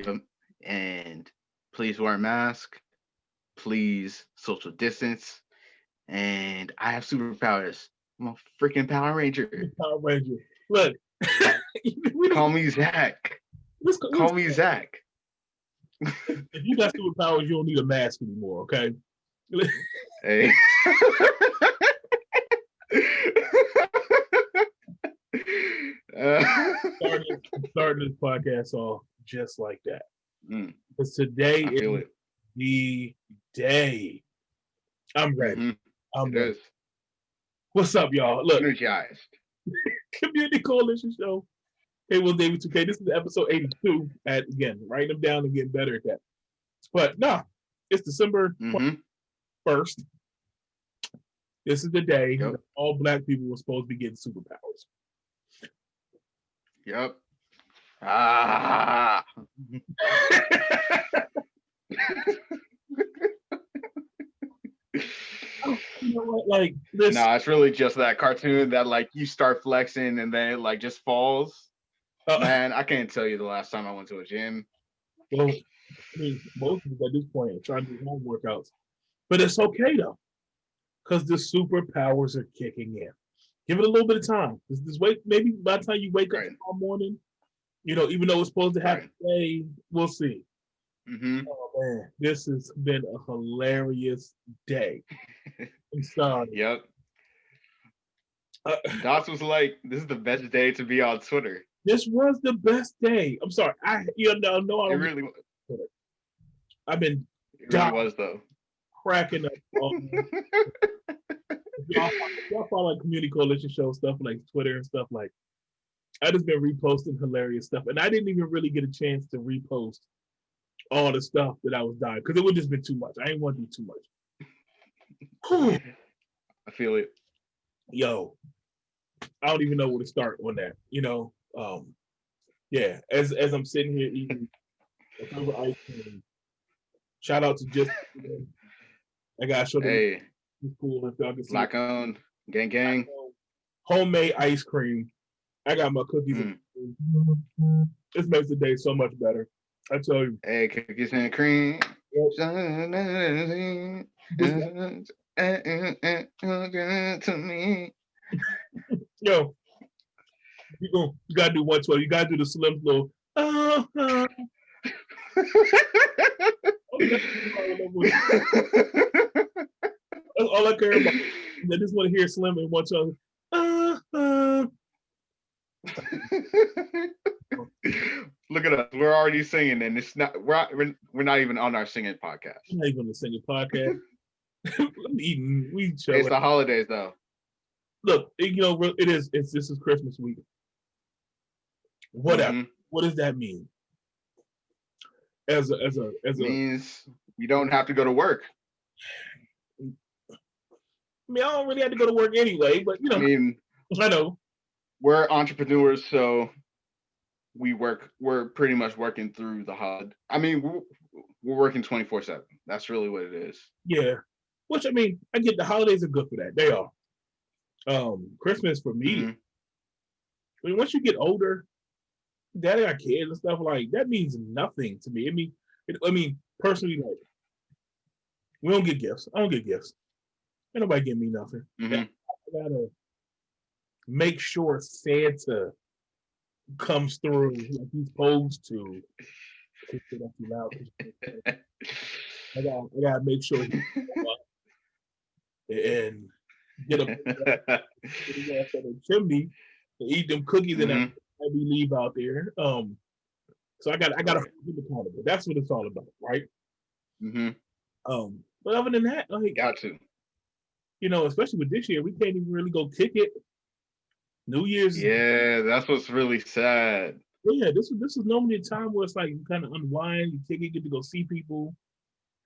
Yep. And please wear a mask. Please social distance. And I have superpowers. I'm a freaking Power Ranger. Power Ranger. Look, we Call don't. me Zach. Let's, Call me Zach. if you got superpowers, you don't need a mask anymore. Okay. Hey. Starting this podcast off just like that. Mm, Because today I feel is it. the day. I'm ready. Mm-hmm. I'm It ready. is What's up, y'all? Look, energized. Community Coalition Show. Hey, well, David 2K. This is episode 82. And again, write them down and get better at that. But no, it's December Mm-hmm. 1st. This is the day Yep. that all black people were supposed to be getting superpowers. Yep. Ah. You know what? Like this. Nah, it's really just that cartoon that like you start flexing and then it like just falls. Man, I can't tell you the last time I went to a gym. Well, I mean, most of us at this point are trying to do home workouts. But it's okay though, because the superpowers are kicking in. Give it a little bit of time. This wait, maybe by the time you wake up tomorrow morning, even though it's supposed to happen today, we'll see. Mm-hmm. Oh man, this has been a hilarious day. I'm sorry. Yep. Dots was like, "This is the best day to be on Twitter." This was the best day. I'm sorry. I know I It don't. really, I've been it really was though. cracking up. Y'all follow like Community Coalition Show stuff like Twitter and stuff like. I just been reposting hilarious stuff, and I didn't even really get a chance to repost all the stuff that I was dying because it would just been too much. I didn't want to do too much. I feel it. Yo, I don't even know where to start on that. Yeah. As I'm sitting here eating a favorite ice cream. Shout out to just. I gotta show them. Hey, Cool if y'all can see black owned, gang. Homemade ice cream. I got my cookies. This makes the day so much better. I tell you. Hey, cookies and cream. To me. Yo, you gotta do 112. You gotta do the Slim Flow. That's all I care about. I just want to hear Slim and 112. Look at us. We're already singing, and it's not. We're not even on our singing podcast. I'm not even on the singing podcast. I'm eating. We chill. It's the holidays, though. Look, it is. This is Christmas week. Whatever. Mm-hmm. What does that mean? As means you don't have to go to work. I mean, I don't really have to go to work anyway, but I know we're entrepreneurs, so we work. We're pretty much working through the holiday. I mean, we're working 24/7. That's really what it is. Yeah, which I mean, I get the holidays are good for that. They are. Christmas for me. Mm-hmm. I mean, once you get older, daddy got kids and stuff like that means nothing to me. I mean, personally, like we don't get gifts. I don't get gifts. Ain't nobody give me nothing. Mm-hmm. I gotta make sure Santa comes through like he's supposed to. I gotta make sure he and get a chimney to eat them cookies and that we leave out there. So I gotta keep it accountable. That's what it's all about, right? Mm-hmm. But other than that, like got to. Especially with this year, we can't even really go kick it. New Year's. Yeah, that's what's really sad. Yeah, this is normally a time where it's like you kind of unwind, you kick it, get to go see people.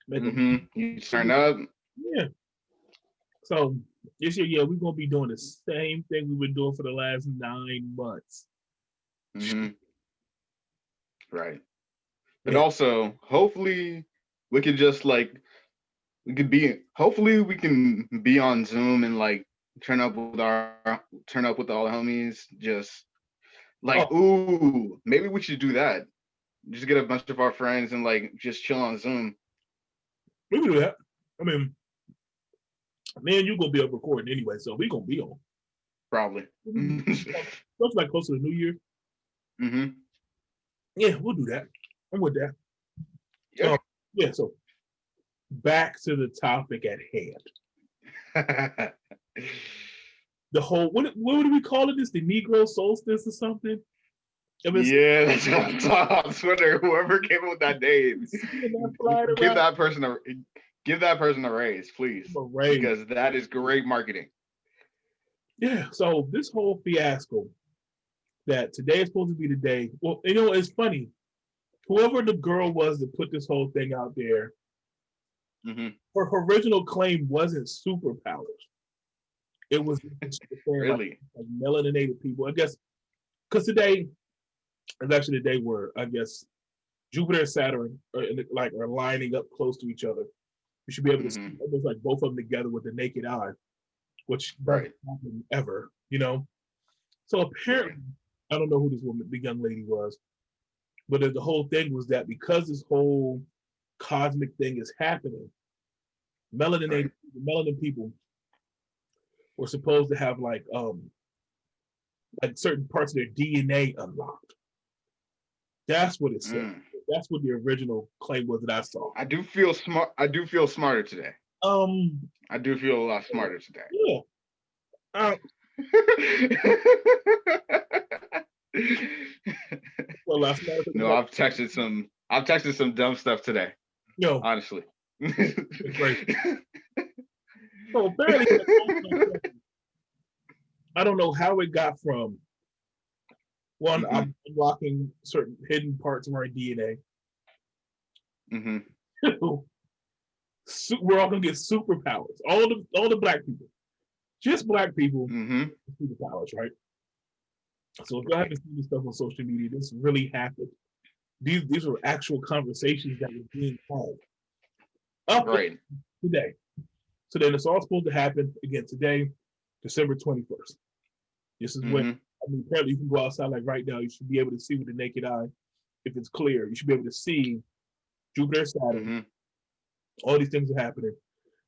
You turn up. Yeah. So this year, yeah, we're gonna be doing the same thing we've been doing for the last 9 months. Mm-hmm. Right. But also, hopefully, we could just hopefully we can be on Zoom and like turn up with all the homies. Just like, ooh, maybe we should do that. Just get a bunch of our friends and like just chill on Zoom. We can do that. I mean, me and you gonna be up recording anyway, so we gonna be on. Probably. Looks like close to the New Year. Yeah, we'll do that. I'm with that. Yep. Yeah. So back to the topic at hand. The whole what do we call it? This the Negro solstice or something? Yeah, that's what I'm talking on Twitter. Whoever came up with that name, give that person a raise, please, because that is great marketing. Yeah. So this whole fiasco that today is supposed to be the day. Well, you know, it's funny. Whoever the girl was that put this whole thing out there, her original claim wasn't superpowers. It was really like melaninated people. I guess because today is actually the day where I guess Jupiter and Saturn are lining up close to each other. You should be able to see almost like both of them together with the naked eye, which doesn't happen ever, you know. So apparently, I don't know who this woman, the young lady was, but the whole thing was that because this whole cosmic thing is happening, melanin people were supposed to have like certain parts of their DNA unlocked. That's what it said. That's what the original claim was that I saw. I do feel smart. I do feel smarter today. I do feel a lot smarter today. Yeah. Well, last night. No, I've texted some dumb stuff today. No, honestly. Great. So apparently, I don't know how it got from one unlocking certain hidden parts of our DNA. We're all gonna get superpowers. All the black people, just black people, superpowers, right? So if y'all haven't seen this stuff on social media, this really happened. These are actual conversations that were being had up today. So then it's all supposed to happen again today, December 21st. This is when apparently you can go outside like right now. You should be able to see with the naked eye if it's clear. You should be able to see Jupiter, Saturn. All these things are happening.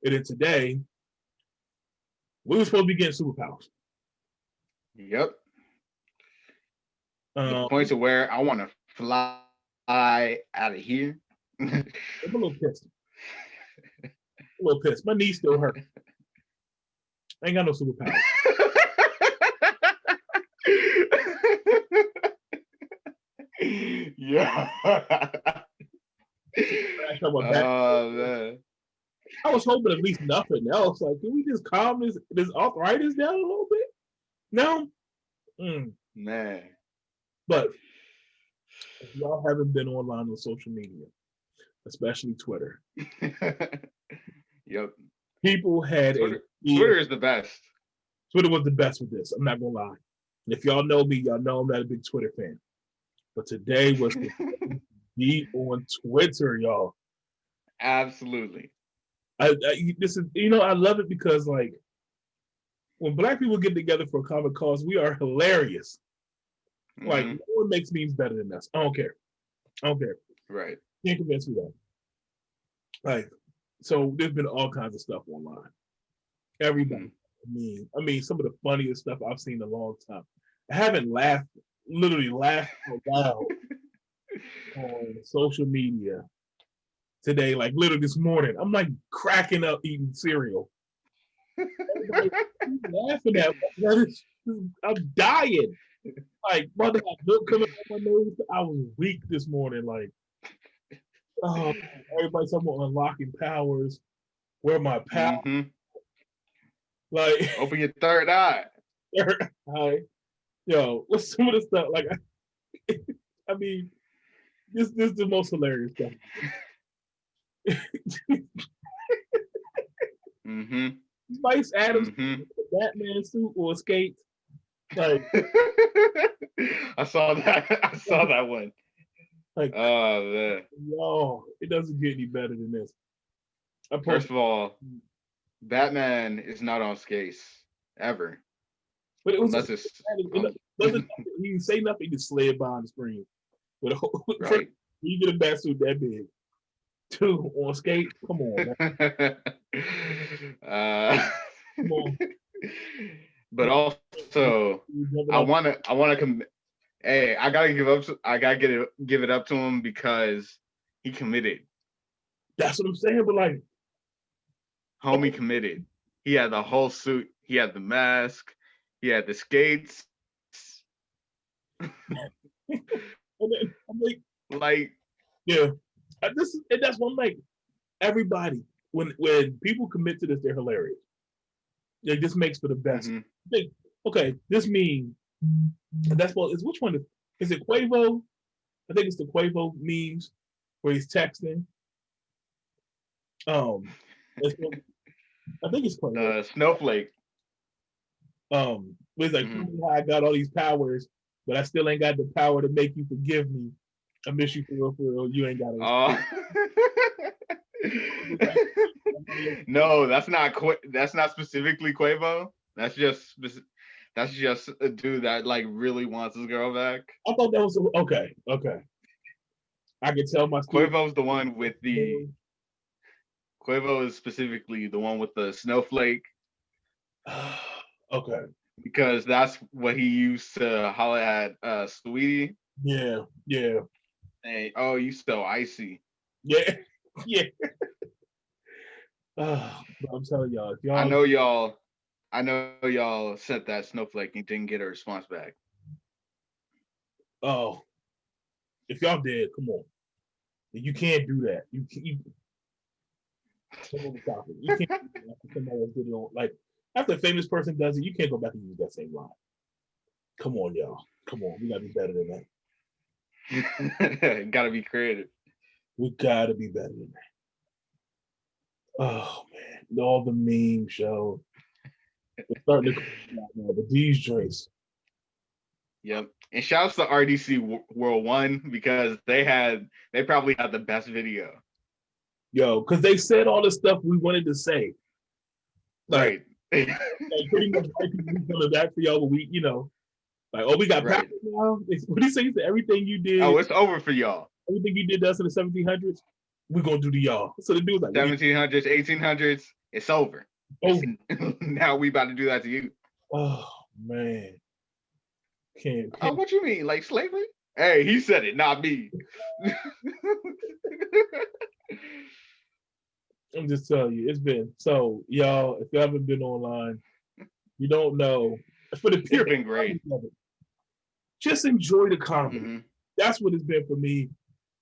And then today, we were supposed to be getting superpowers. Yep. The point to where I want to fly out of here. I'm a little pissed. My knees still hurt. I ain't got no superpowers. Yeah. Oh man. I was hoping at least nothing else. Like, can we just calm this arthritis down a little bit? No. Man. But if y'all haven't been online on social media, especially Twitter. Yep. People had Twitter is the best. Twitter was the best with this. I'm not gonna lie. And if y'all know me, y'all know I'm not a big Twitter fan. But today was the be on Twitter, y'all. Absolutely. This is, you know, I love it because like when black people get together for a common cause, we are hilarious. Like no one makes memes better than us. I don't care. Right. Can't convince me that. Like, so there's been all kinds of stuff online. Everybody. I mean, some of the funniest stuff I've seen in a long time. I haven't literally laughed out loud on social media today, like literally this morning. I'm like cracking up eating cereal. Laughing at me. I'm dying. Like, mother had milk coming out my nose. I was weak this morning. Like, oh, everybody's talking about unlocking powers. Where my power? Like, open your third eye. Third eye. Yo, what's some of the stuff? Like, I mean, this is the most hilarious stuff. Spice Adams, Batman suit or skates. Like, I saw that one. Like, oh man, yo, it doesn't get any better than this. First of all, Batman is not on skates ever. But it was he didn't say nothing. He slid by on the screen. Right. You get a bat suit that big. 2 on skate. Come on, man. uh, Come on. but also, I wanna hey, I gotta give it up to him because he committed. That's what I'm saying. But like, Homie committed. He had the whole suit. He had the mask. He had the skates. I'm like, yeah. And that's one like everybody when people commit to this, they're hilarious. Like this makes for the best. mm-hmm. Like, okay, this means that's what is which one is it Quavo? I think it's the Quavo memes where he's texting. I think it's Quavo. Snowflake. It's like I got all these powers, but I still ain't got the power to make you forgive me. I miss you for real. You ain't got it. No, that's not specifically Quavo. That's just a dude that like really wants his girl back. I thought that was okay. I can tell my Quavo's the one with the. Quavo is specifically the one with the snowflake. Okay. Because that's what he used to holler at Sweetie. Yeah. Hey, oh, you so icy. Yeah. I'm telling y'all, if y'all. I know y'all sent that snowflake and didn't get a response back. Oh, if y'all did, come on. You can't do that. You can't. You can't somebody else did it on, like after a famous person does it, you can't go back and use that same line. Come on, y'all. Come on, we gotta be better than that. Gotta be creative. We gotta be better than that. Oh man, all the memes show. It's starting to come out now, but these joints. Yep. And shouts to RDC World 1 because they probably had the best video. Yo, because they said all the stuff we wanted to say. Like, right. Like pretty much coming back for y'all, but we, like, oh, we got power now. What do you say to everything you did? Oh, it's over for y'all. Everything you did to us in the 1700s, we're going to do to y'all. So the dude's like, 1700s, 1800s, it's over. Oh. Now we about to do that to you. Oh, man. Can't. Oh, what you mean? Like slavery? Hey, he said it, not me. I'm just telling you, it's been so, y'all. If you haven't been online, you don't know. For the period, it's been great. Just enjoy the comedy. Mm-hmm. That's what it's been for me.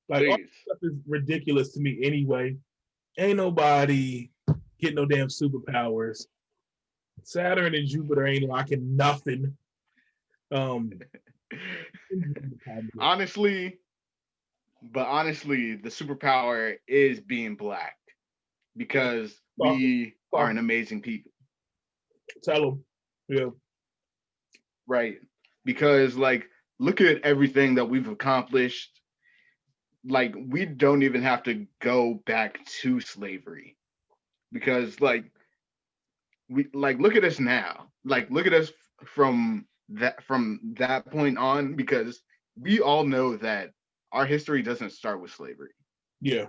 Like all this stuff is ridiculous to me anyway. Ain't nobody getting no damn superpowers. Saturn and Jupiter ain't locking nothing. Honestly, the superpower is being black because we are an amazing people. Tell them, yeah, right. Because like, look at everything that we've accomplished. Like, we don't even have to go back to slavery because like we like look at us now. Like, look at us from that point on, because we all know that our history doesn't start with slavery. Yeah.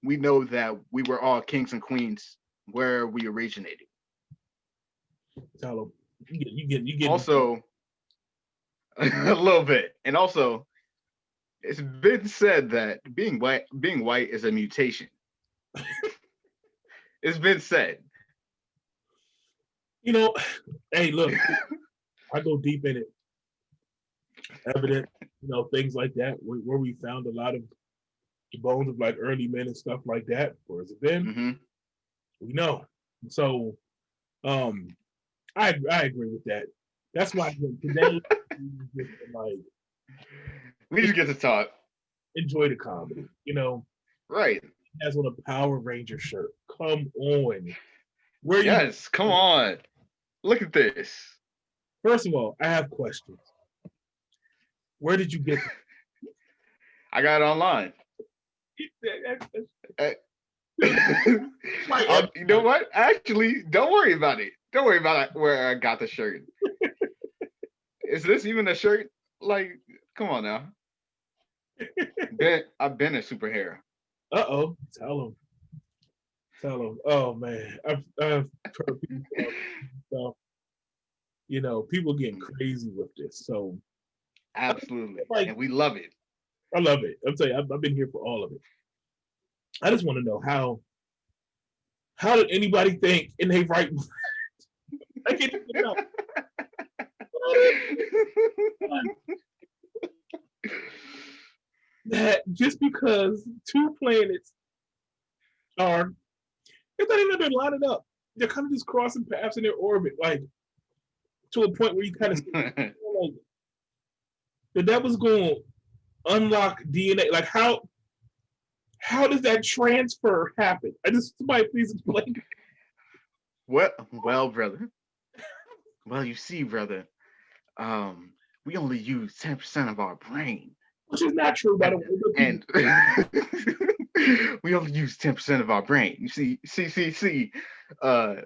We know that we were all kings and queens where we originated. Tell them. You get also a little bit. And also, it's been said that being white is a mutation. It's been said. Hey, look, I go deep in it. Evident, things like that, where we found a lot of the bones of like early men and stuff like that. Where has it been? Mm-hmm. We know. So, I agree with that. That's why today, like, we just get to talk. Enjoy the comedy, Right. He has on a Power Ranger shirt. Come on. Come on. Look at this. First of all, I have questions. Where did you get it? I got it online. You know what? Actually, don't worry about it. Don't worry about where I got the shirt. Is this even a shirt? Like, come on now. I've been a superhero. Uh-oh. Tell them. Oh man. I've heard people talk stuff. People getting crazy with this. So Absolutely, like and we love it. I love it. I'm telling you, I've been here for all of it. I just want to know how did anybody think in their right mind? I can't even know. That just because two planets are, it's not even been lining up. They're kind of just crossing paths in their orbit, like to a point where you kind of like that was going to unlock DNA. Like how does that transfer happen? Somebody please explain. Well, brother. Well, you see, brother, we only use 10% of our brain. Which is not true, by the way. And we only use 10% of our brain. You see. Well,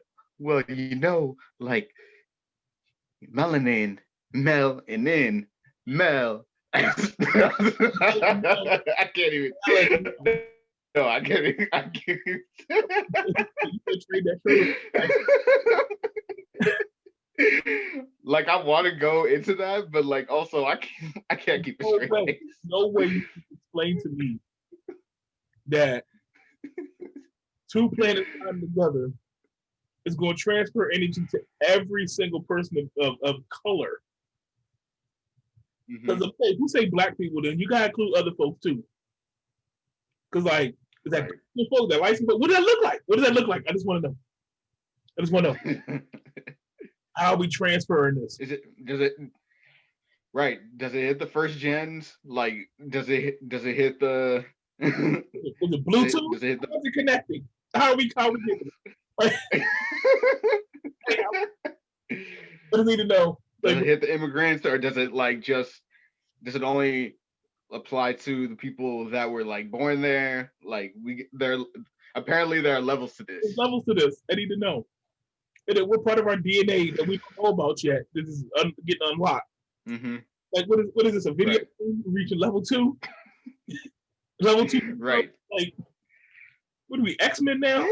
like melanin, mel, and then mel. I can't even. No, I can't even. I can't like I want to go into that, but like also I can't keep a straight face. No way you can explain to me that two planets coming together is going to transfer energy to every single person of color. Because if you say black people, then you gotta include other folks too. Because like, is that folks that light skin? What does that look like? What does that look like? I just want to know. How are we transferring this? Does it hit the first gens? Like, does it hit the? Is it Bluetooth? How's it connecting? How are we getting it? I need to know. Does it hit the immigrants, or does it does it only apply to the people that were like born there? Like apparently there are levels to this. There's levels to this. I need to know. And then what part of our DNA that we don't know about yet this is getting unlocked? Mm-hmm. Like what is this? A video reaching level 2? Level 2, right? Like what are we, X-Men now?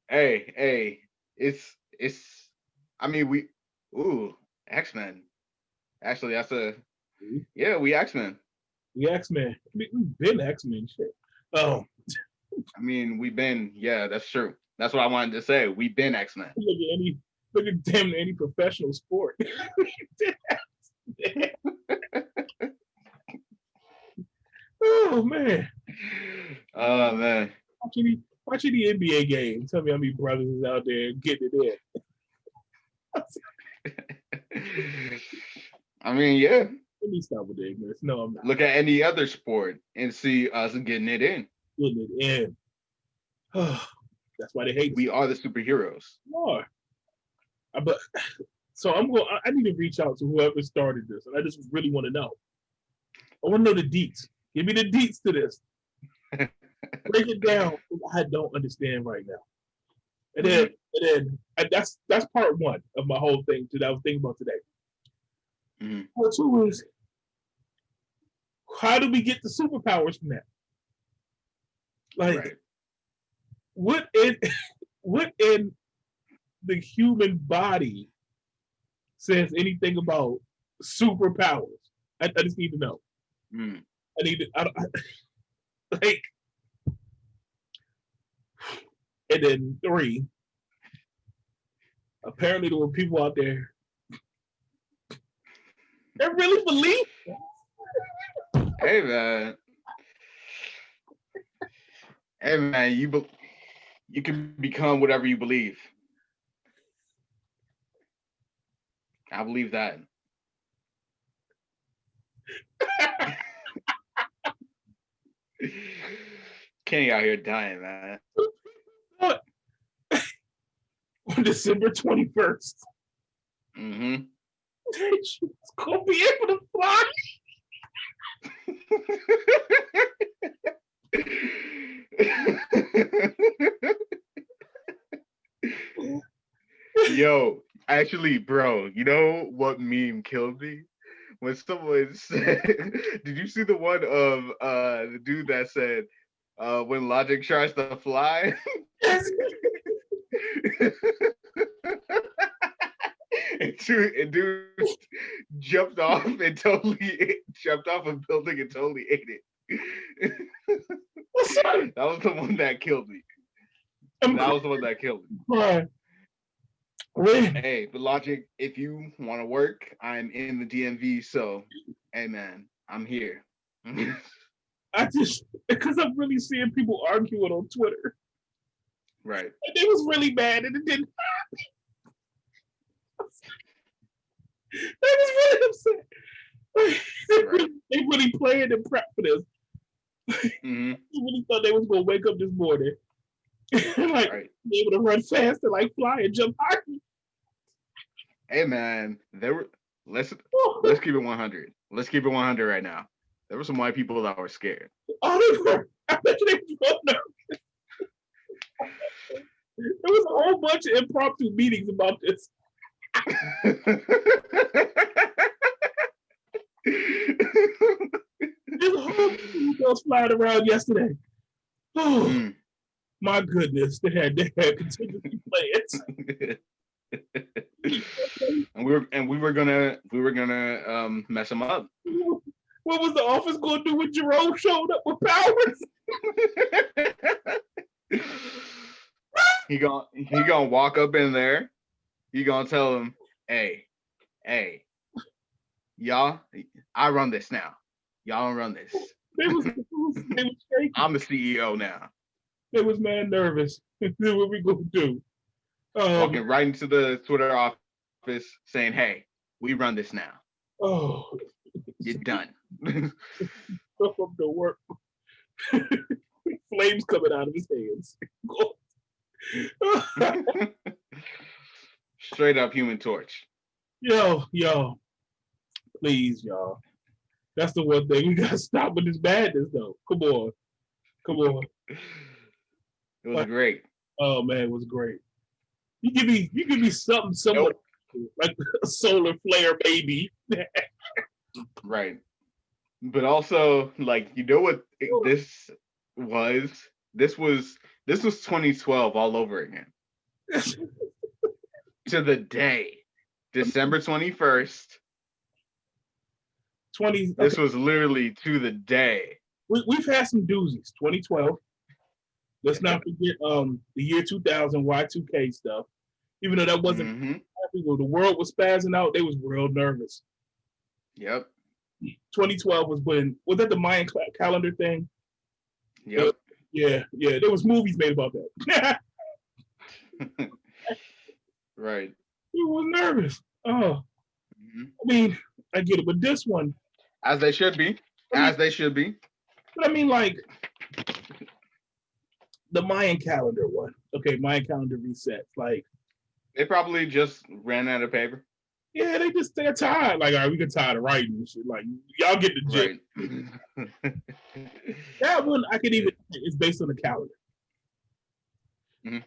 Hey, it's. I mean, X-Men. Actually, that's we X-Men. We X-Men. We've been X-Men shit. Oh. I mean, that's true. That's what I wanted to say. We've been X-Men. Look at damn any professional sport. Oh man. Oh man. Watching the NBA game. Tell me how many brothers is out there getting it in. I mean, yeah. Let me stop with the ignorance. No, I'm not. Look at any other sport and see us getting it in. Getting it in. That's why they hate us. We are the superheroes. We are. But so I need to reach out to whoever started this, and I just really want to know. I want to know the deets. Give me the deets to this. Break it down. I don't understand right now. And then that's part one of my whole thing that I was thinking about today. Part two is, how do we get the superpowers from that? Like, what in the human body says anything about superpowers? I just need to know. I need to, like, and then 3, apparently there were people out there that really believe that. Hey man, you can become whatever you believe. I believe that. Kenny out here dying, man. On December 21st. She's gonna be able to fly. Yo, actually, bro, you know what meme killed me? when someone said, did you see the one of the dude that said when Logic tries to fly? Yes. and dude jumped off and totally jumped off a building and totally ate it. That was the one that killed me. That was the one that killed me. Right. Hey, but Logic, if you want to work, I'm in the DMV, so hey man, I'm here. I just because I'm really seeing people arguing on Twitter. Right. And they was really mad and it didn't they was really upset. They really planned and prepped for this. Mm-hmm. They really thought they was gonna wake up this morning and like be able to run fast and like fly and jump high. Hey man, let's keep it 100. Let's keep it 100 right now. There were some white people that were scared. Oh, they were. I bet you they were so nervous. There was a whole bunch of impromptu meetings about this. There's a whole bunch of flying around yesterday. Oh, my goodness. They had contingency plans. and we were gonna mess them up. What was the office gonna do when Jerome showed up with powers? He gonna walk up in there. He gonna tell him, hey, y'all, I run this now. Y'all don't run this. They was I'm the CEO now. They was mad nervous. What we gonna do? Walking right into the Twitter office saying, hey, we run this now. Oh, you're done. Stuff up to work. Flames coming out of his hands. Straight up Human Torch. Yo, please, y'all. That's the one thing we gotta stop with this madness, though. Come on. It was great. Oh man, it was great. You give me something somewhat like a solar flare, baby. Right. But also, like, you know what this was? This was 2012 all over again. To the day. December 21st. This was literally to the day. We've had some doozies. 2012. Let's not forget the year 2000 Y2K stuff. Even though that wasn't the world was spazzing out, they was real nervous. Yep. 2012 was that the Mayan calendar thing? Yep. Yeah. There was movies made about that. Right. We were nervous. Oh. I mean, I get it, but this one. As they should be. They should be. But I mean, like, the Mayan calendar one. Okay, Mayan calendar resets. Like, they probably just ran out of paper. Yeah, they're tired. Like, all right, we get tired of writing and shit. Like, y'all get the gist. Right. That one, I can even, it's based on the calendar. I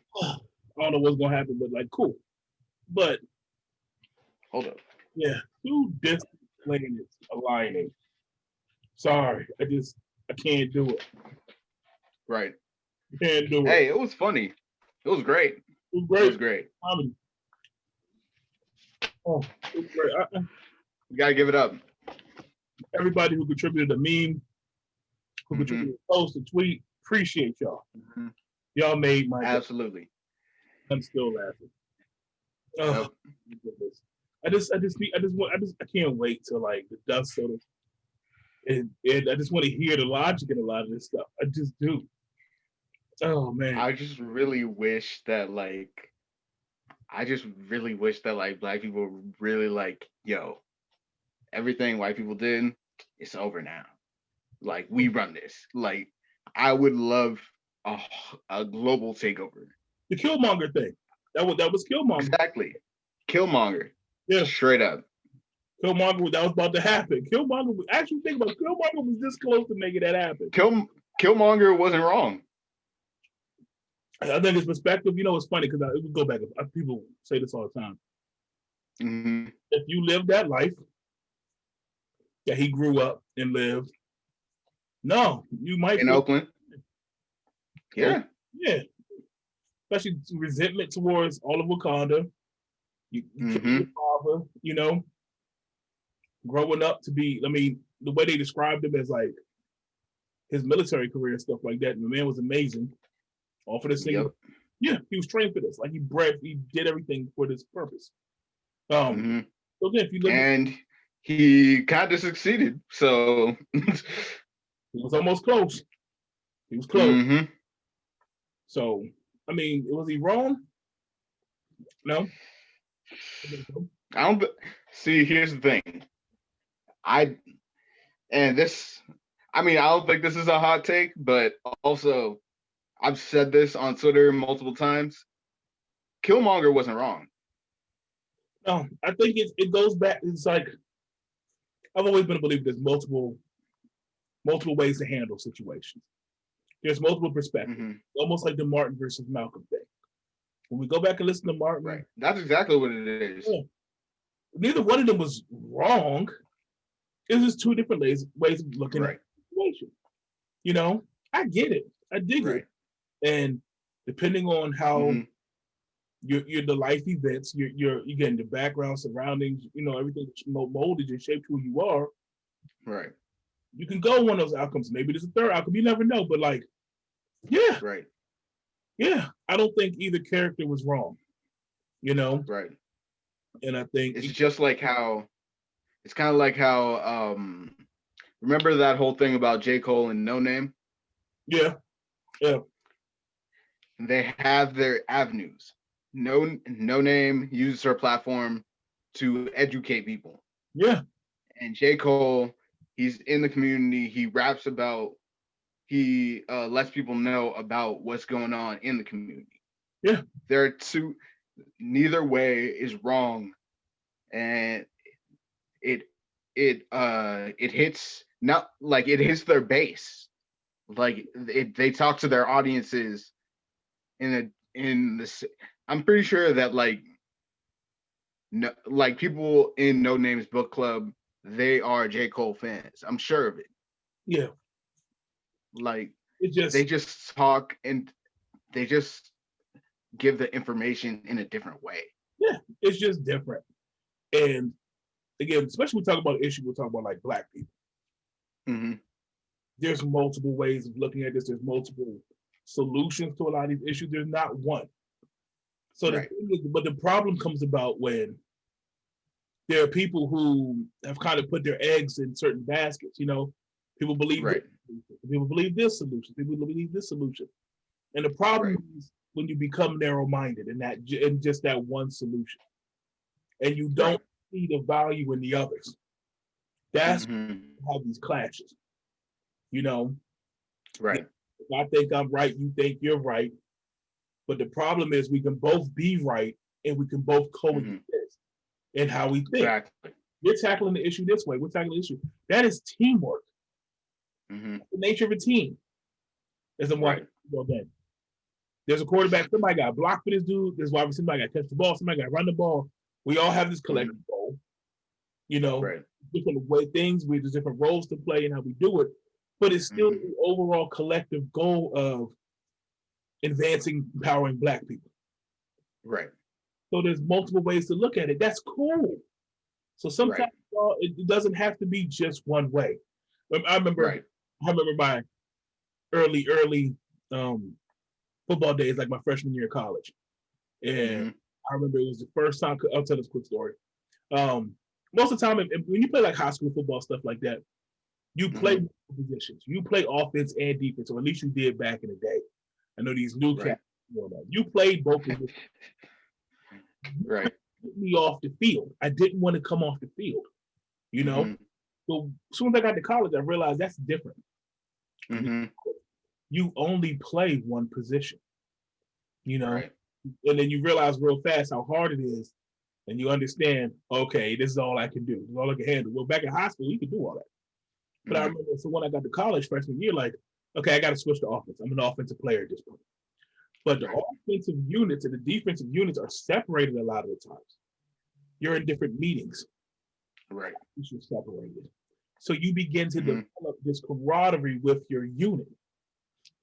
don't know what's going to happen, but, like, cool. But, hold up. Yeah, 2 distant planets aligning. Sorry, I can't do it. Right. Can't do it. Hey, it was funny. It was great. It was great. Comedy. Oh, it was great. You gotta give it up. Everybody who contributed a meme, who contributed a post, a tweet, appreciate y'all. Y'all made my absolutely. Day. I'm still laughing. Oh, goodness. I can't wait till like the dust settles. And I just want to hear the logic in a lot of this stuff. I just do. Oh man. I just really wish that black people really like, yo, everything white people did, it's over now. Like, we run this. Like, I would love a global takeover. The Killmonger thing. That was Killmonger. Exactly. Killmonger. Yeah. Straight up. Killmonger, that was about to happen. Killmonger, actually think about it, Killmonger was this close to making that happen. Killmonger wasn't wrong. I think his perspective, you know, it's funny because it would go back. People say this all the time. If you live that life, that he grew up and lived. No, you might in feel, Oakland. Yeah. yeah, especially resentment towards all of Wakanda. You killed your father, growing up to be. I mean, the way they described him as like his military career and stuff like that. And the man was amazing. All for this thing. Yep. Yeah, he was trained for this. Like he did everything for this purpose. So again, if you look, and he kind of succeeded. So he was almost close. He was close. So I mean, was he wrong? No. I don't see. Here's the thing. I don't think this is a hot take, but also I've said this on Twitter multiple times. Killmonger wasn't wrong. No, I think it goes back. It's like I've always been a believer. There's multiple ways to handle situations. There's multiple perspectives, almost like the Martin versus Malcolm thing. When we go back and listen to Martin, right? That's exactly what it is. Yeah, neither one of them was wrong. It's just two different ways of looking at the situation. I get it. I dig it. And depending on how your the life events, you're getting the background, surroundings, everything that molded and shaped who you are. Right. You can go one of those outcomes. Maybe there's a third outcome. You never know. But like, yeah. Right. Yeah. I don't think either character was wrong. Right. And I think it's just like how it's kind of like how remember that whole thing about J. Cole and No Name? Yeah. Yeah. They have their avenues. No Name uses her platform to educate people. Yeah. And J. Cole, he's in the community. He raps about, he lets people know about what's going on in the community. Yeah. There are two, neither way is wrong. And it hits, not like it hits their base. Like they talk to their audiences in this. I'm pretty sure that like people in No Name's book club, they are J. Cole fans. I'm sure of it. Yeah. Like they just talk and they just give the information in a different way. Yeah, it's just different. And again, especially when we talk about issues, we're talking about like Black people. There's multiple ways of looking at this. There's multiple solutions to a lot of these issues. There's not one. So the thing is, but the problem comes about when there are people who have kind of put their eggs in certain baskets. People believe people believe this solution. People believe this solution. And the problem is when you become narrow-minded in just that one solution, and you don't see the value in the others. That's when you have these clashes. Right. If I think I'm right, you think you're right. But the problem is we can both be right and we can both coexist in how we think. Exactly. You're tackling the issue this way. We're tackling the issue. That is teamwork. The nature of a team. There's a game. There's a quarterback. Somebody got blocked for this dude. There's wide receiver. Somebody got to catch the ball. Somebody got to run the ball. We all have this collective goal. Different way things. There's different roles to play and how we do it. But it's still the overall collective goal of advancing, empowering Black people. Right. So there's multiple ways to look at it. That's cool. So sometimes it doesn't have to be just one way. I remember my early football days, like my freshman year of college. And I remember it was the first time, I'll tell this quick story. Most of the time, when you play like high school football, stuff like that, you play positions. You play offense and defense, or at least you did back in the day. I know these new cats, you played both positions. Right. Get me off the field. I didn't want to come off the field. So as soon as I got to college, I realized that's different. You only play one position. And then you realize real fast how hard it is, and you understand, okay, this is all I can do. This is all I can handle. Well, back in high school, you could do all that. But I remember, so when I got to college freshman year, like, okay, I got to switch to offense. I'm an offensive player at this point. But the offensive units and the defensive units are separated a lot of the times. You're in different meetings. Right. You're separated. So you begin to develop this camaraderie with your unit.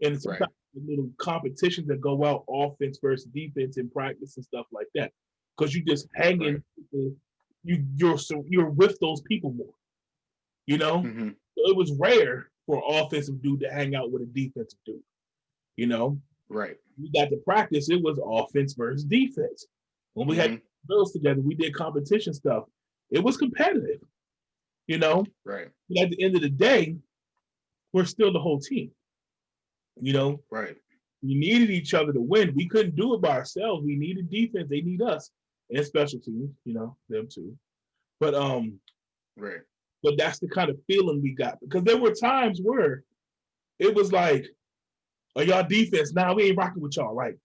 And sometimes little competitions that go out, offense versus defense in practice and stuff like that. Because you just hang in, you're with those people more. You know? So it was rare for an offensive dude to hang out with a defensive dude. You know? Right. We got to practice, it was offense versus defense. When we had bills together, we did competition stuff. It was competitive, you know? Right. But at the end of the day, we're still the whole team. You know? Right. We needed each other to win. We couldn't do it by ourselves. We needed defense. They need us. And special teams, you know, them too. But right. But that's the kind of feeling we got. Because there were times where it was like, are y'all defense? Nah, we ain't rocking with y'all, right?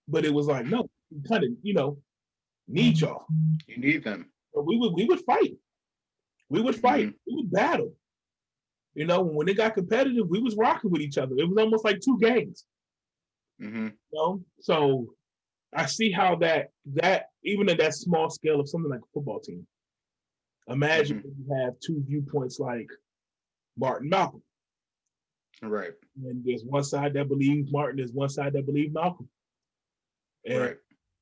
But it was like, no, we kind of, you know, need y'all. You need them. But we would fight. We would fight. We would battle. You know, when it got competitive, we was rocking with each other. It was almost like two gangs. You know? So I see how that even at that small scale of something like a football team. Imagine if you have two viewpoints like Martin Malcolm. Right. And there's one side that believes Martin, there's one side that believes Malcolm. And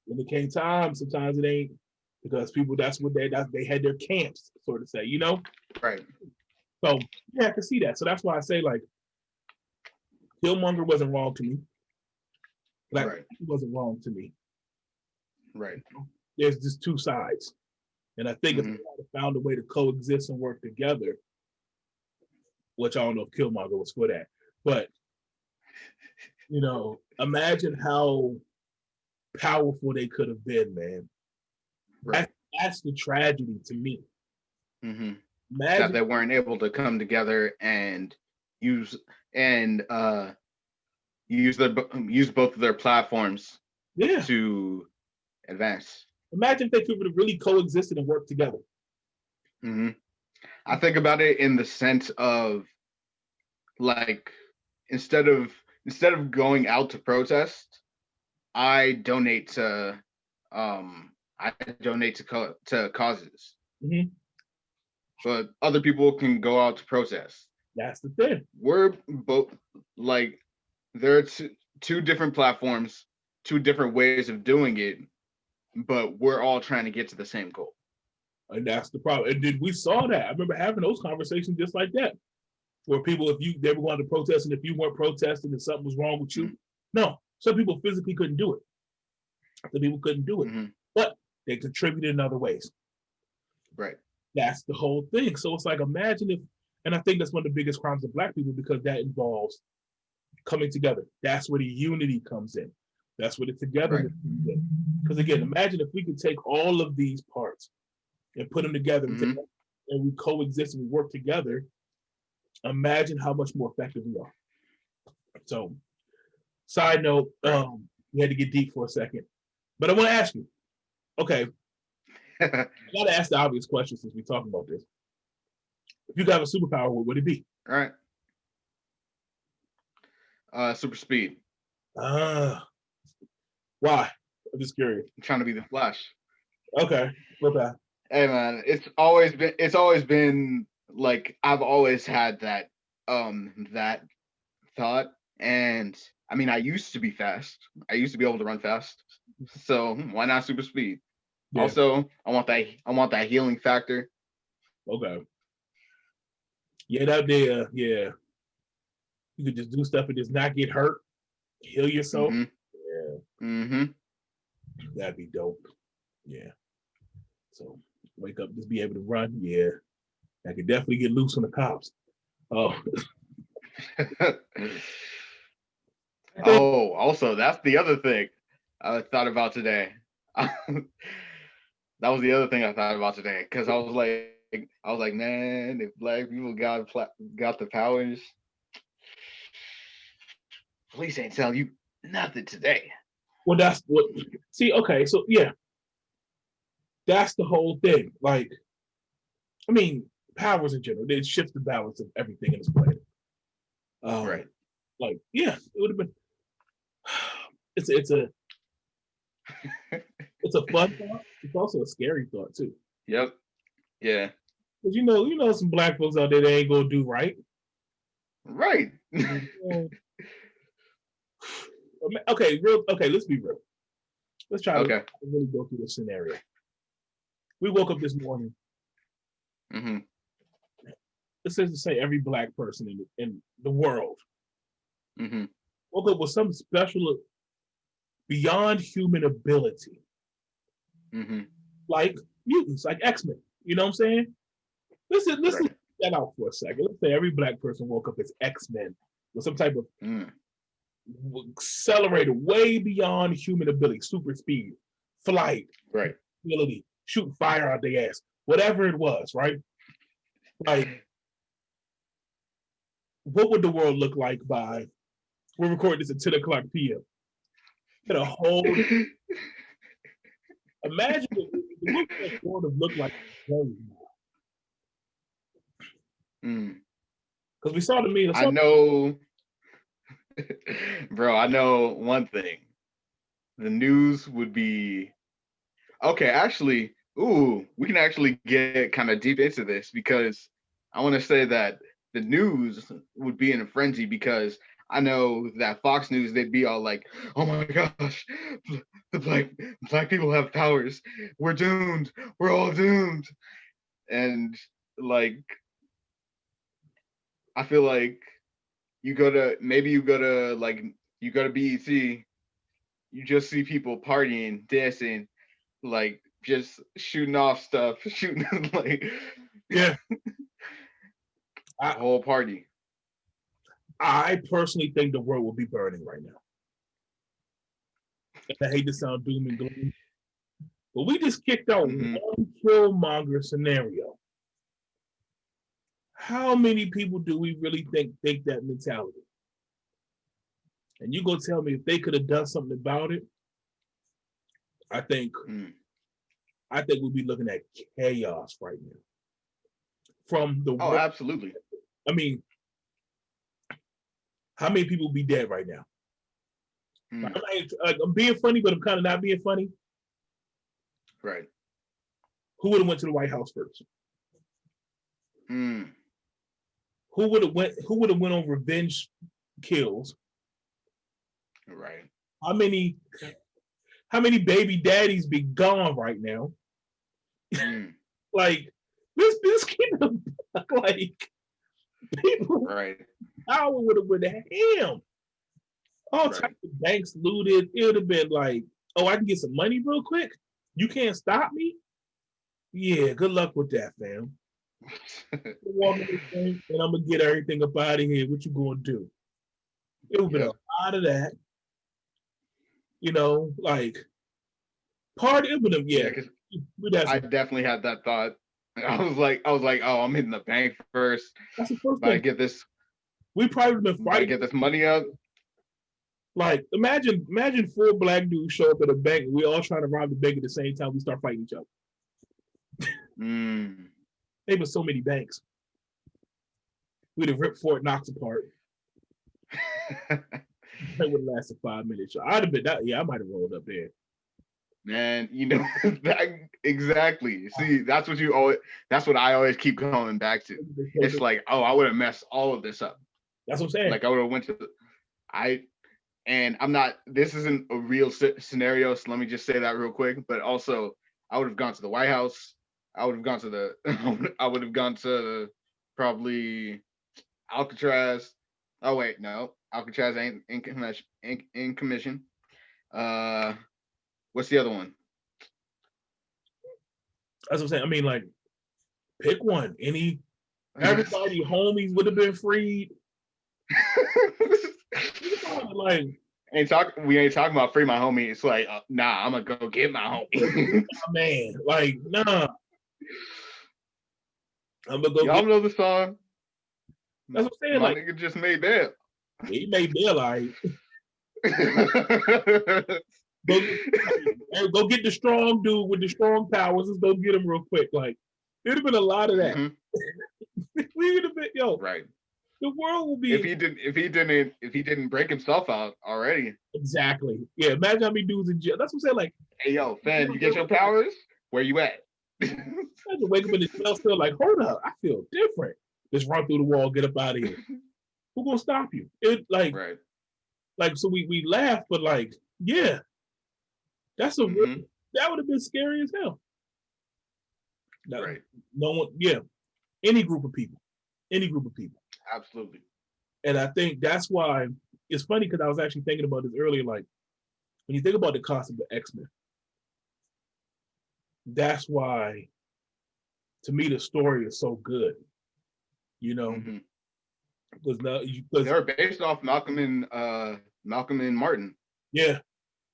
when it came time, sometimes it ain't, because people, that's what they had their camps, sort of say, you know? Right. So yeah, I can see that. So that's why I say, like, Killmonger wasn't wrong to me. Like, he wasn't wrong to me. Right. There's just two sides. And I think if they found a way to coexist and work together, which I don't know if Killmonger was for that, but, you know, imagine how powerful they could have been, man. Right. That's the tragedy to me. Imagine that they weren't able to come together and use both of their platforms to advance. Imagine if they could have really coexisted and worked together. I think about it in the sense of, like, instead of going out to protest, I donate to causes. So other people can go out to protest. That's the thing. We're both, like, there are two different platforms, two different ways of doing it, but we're all trying to get to the same goal. And that's the problem. And we saw that. I remember having those conversations just like that, where people, they were going to protest, and if you weren't protesting and something was wrong with you, no, some people physically couldn't do it. Some people couldn't do it, but they contributed in other ways. Right. That's the whole thing. So it's like, imagine if, and I think that's one of the biggest crimes of Black people, because that involves coming together. That's where the unity comes in. That's where the togetherness comes in. Because again, imagine if we could take all of these parts and put them together and we coexist and we work together. Imagine how much more effective we are. So, side note, we had to get deep for a second, but I want to ask you, okay, I got to ask the obvious question since we're talking about this. If you could have a superpower, what would it be? All right. Super speed. Why? I'm just curious. I'm trying to be the Flash. Okay. Okay. Hey man, it's always been like, I've always had that thought. And I mean, I used to be fast. I used to be able to run fast. So why not super speed? Yeah. Also, I want that healing factor. Okay. Yeah, that day, yeah. You could just do stuff and just not get hurt, heal yourself. Yeah. That'd be dope. Yeah. So wake up, just be able to run. Yeah. I could definitely get loose on the cops. Oh. Oh, also, that's the other thing I thought about today. That was the other thing I thought about today, because I was like, man, if Black people got the powers, police ain't telling you nothing today. Well, that's what. See, okay, so yeah, that's the whole thing. Like, I mean, powers in general, it shifts the balance of everything in this planet. Right. Like, yeah, it would have been. It's a fun thought. It's also a scary thought too. Yep. Yeah. Because you know some black folks out there that ain't gonna do right. Right. Okay, let's be real. Let's try to Okay. really go through this scenario. We woke up this morning. Mm-hmm. This is to say every black person in the world Mm-hmm. woke up with some special beyond human ability. Mm-hmm. Like mutants, like X-Men. You know what I'm saying? Listen Right. that out for a second. Let's say every black person woke up as X-Men with some type of accelerator way beyond human ability, super speed, flight, Right. ability, shoot fire out their ass, whatever it was, right? Like, what would the world look like by we're recording this at 10 o'clock p.m. Get a whole imagine what the world would look like because we saw the meme. I know, bro. I know one thing. The news would be okay. Actually, we can actually get kind of deep into this because I want to say that the news would be in a frenzy because I know that Fox News they'd be all like, "Oh my gosh, the black people have powers. We're doomed. We're all doomed." And like, I feel like you go to BET, you just see people partying, dancing, like just shooting off stuff, shooting like yeah. a whole party. I personally think the world will be burning right now. I hate to sound doom and gloom, but we just kicked out one Killmonger scenario. How many people do we really think that mentality? And you go tell me if they could have done something about it, I think we'd be looking at chaos right now. From the world. Absolutely. I mean, how many people would be dead right now? I'm being funny, but I'm kind of not being funny. Right. Who would have went to the White House first? Who would have went on revenge kills? Right. How many baby daddies be gone right now? Like this kind of like people. Right. Power would have went ham. All types of banks looted. It would have been like, oh, I can get some money real quick. You can't stop me. Yeah, good luck with that, fam. Walk in this thing, and I'm gonna get everything up out of here. What you gonna do? It would have been a lot of that. You know, like party. It would have, I definitely had that thought. I was like, oh, I'm hitting the bank first. That's the first thing. I get this. We probably would have been fighting. Get this money up. Like, imagine 4 black dudes show up at a bank and we all trying to rob the bank at the same time. We start fighting each other. There were so many banks. We'd have ripped Fort Knox apart. That would have lasted 5 minutes. I'd have been that. Yeah, I might have rolled up there. Man, you know that exactly. See, that's what I always keep going back to. It's like, oh, I would have messed all of this up. That's what I'm saying. Like I would have went to and I'm not. This isn't a real scenario, so let me just say that real quick. But also, I would have gone to the White House. I would have gone to I would have gone to probably Alcatraz. Oh wait, no, Alcatraz ain't in commission. What's the other one? That's what I'm saying. I mean, like, pick one. Everybody homies would have been freed. Like, we ain't talking about free my homie. It's like, nah, I'm gonna go get my homie. Man, like, nah. I'm gonna go. Y'all know the song? That's what I'm saying. My nigga just made bail. He made bail, like. Go get the strong dude with the strong powers. Let's go get him real quick. Like, there'd have been a lot of that. We would have been, right. The world will be if he didn't break himself out already. Exactly. Yeah. Imagine how many dudes in jail. That's what I'm saying. Like, hey yo, fam, you get your powers? Where you at? Imagine wake up in the jail cell like, hold up, I feel different. Just run through the wall, get up out of here. Who gonna stop you? It Right. like so we laugh, but like, yeah, that's a Mm-hmm. that would have been scary as hell. That, Right. no one, yeah, any group of people, any group of people. Absolutely. And I think that's why it's funny because I was actually thinking about this earlier. Like when you think about the concept of X-Men, that's why to me the story is so good. You know, Mm-hmm. because now They were based off Malcolm and Martin. yeah,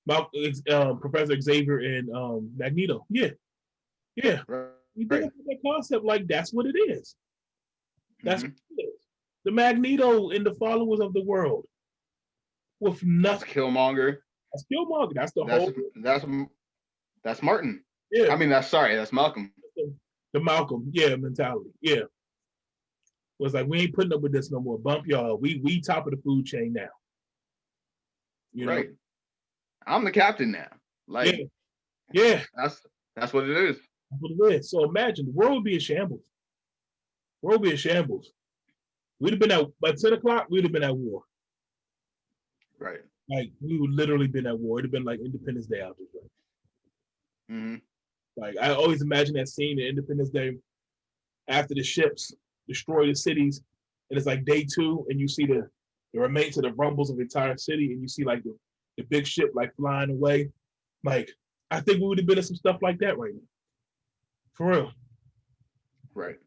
Professor Xavier and Magneto. Yeah, yeah. Right. You think about that concept like that's what it is. That's Mm-hmm. what it is. The Magneto and the followers of the world with That's nothing. Killmonger. That's Killmonger. That's the That's whole. that's Martin. Yeah. I mean, that's Malcolm. The Malcolm, yeah, mentality. Yeah. Was like we ain't putting up with this no more. Bump y'all. We top of the food chain now. You know? Right. I'm the captain now. Like, yeah. That's what it is. That's what it is. So imagine the world would be in shambles. World would be in shambles. We'd have been at by 10 o'clock, we'd have been at war. Right. Like we would literally been at war. It'd have been like Independence Day out there. Mm-hmm. Like I always imagine that scene in Independence Day after the ships destroy the cities, and it's like day 2, and you see the remains of the rumbles of the entire city, and you see like the big ship like flying away. Like I think we would have been in some stuff like that right now. For real. Right.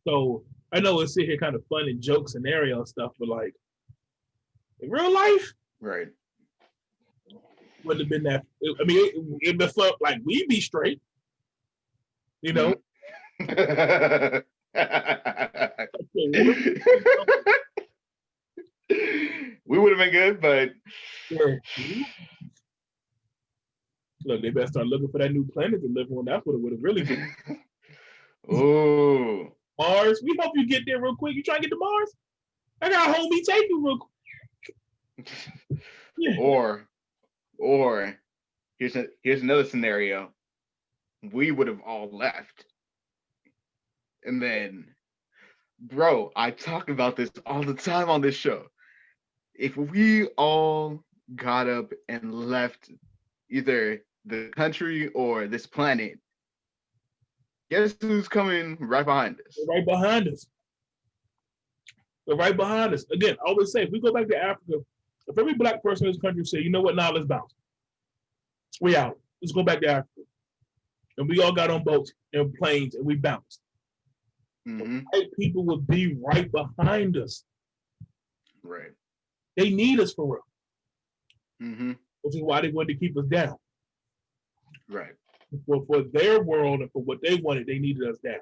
So I know it's sit here kind of fun and joke scenario and stuff, but like in real life, right, wouldn't have been that. I mean, it'd been fun. Like we'd be straight, you know. We would have been good, but yeah. Look, they better start looking for that new planet to live on. That's what it would have really been. Oh, Mars. We hope you get there real quick. You try to get to Mars? I got a homie take you real quick. Yeah. Or here's another scenario. We would have all left. And then, bro, I talk about this all the time on this show. If we all got up and left either the country or this planet, guess who's coming right behind us? They're right behind us. They're right behind us. Again, I always say, if we go back to Africa, if every black person in this country say, you know what, now let's bounce. We out. Let's go back to Africa. And we all got on boats and planes and we bounced. Mm-hmm. White people would be right behind us. Right. They need us for real. Mm-hmm. Which is why they wanted to keep us down. Right. For their world and for what they wanted, they needed us down.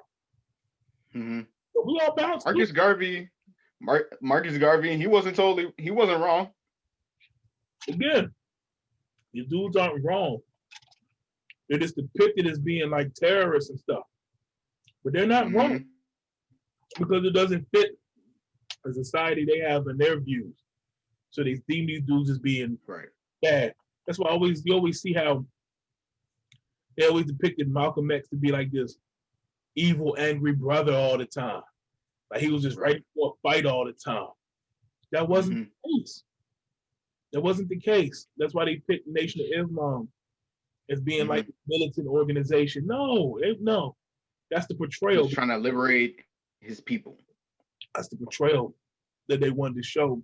Mm-hmm. So we all bounced. Marcus Garvey, he wasn't wrong. Again, these dudes aren't wrong. They're just depicted as being like terrorists and stuff. But they're not wrong because it doesn't fit the society they have and their views. So they deem these dudes as being bad. That's why you always see how they always depicted Malcolm X to be like this evil, angry brother all the time. Like he was just ready for a fight all the time. That wasn't the case. That wasn't the case. That's why they picked the Nation of Islam as being like a militant organization. No. That's the portrayal. He's trying to liberate his people. That's the portrayal that they wanted to show,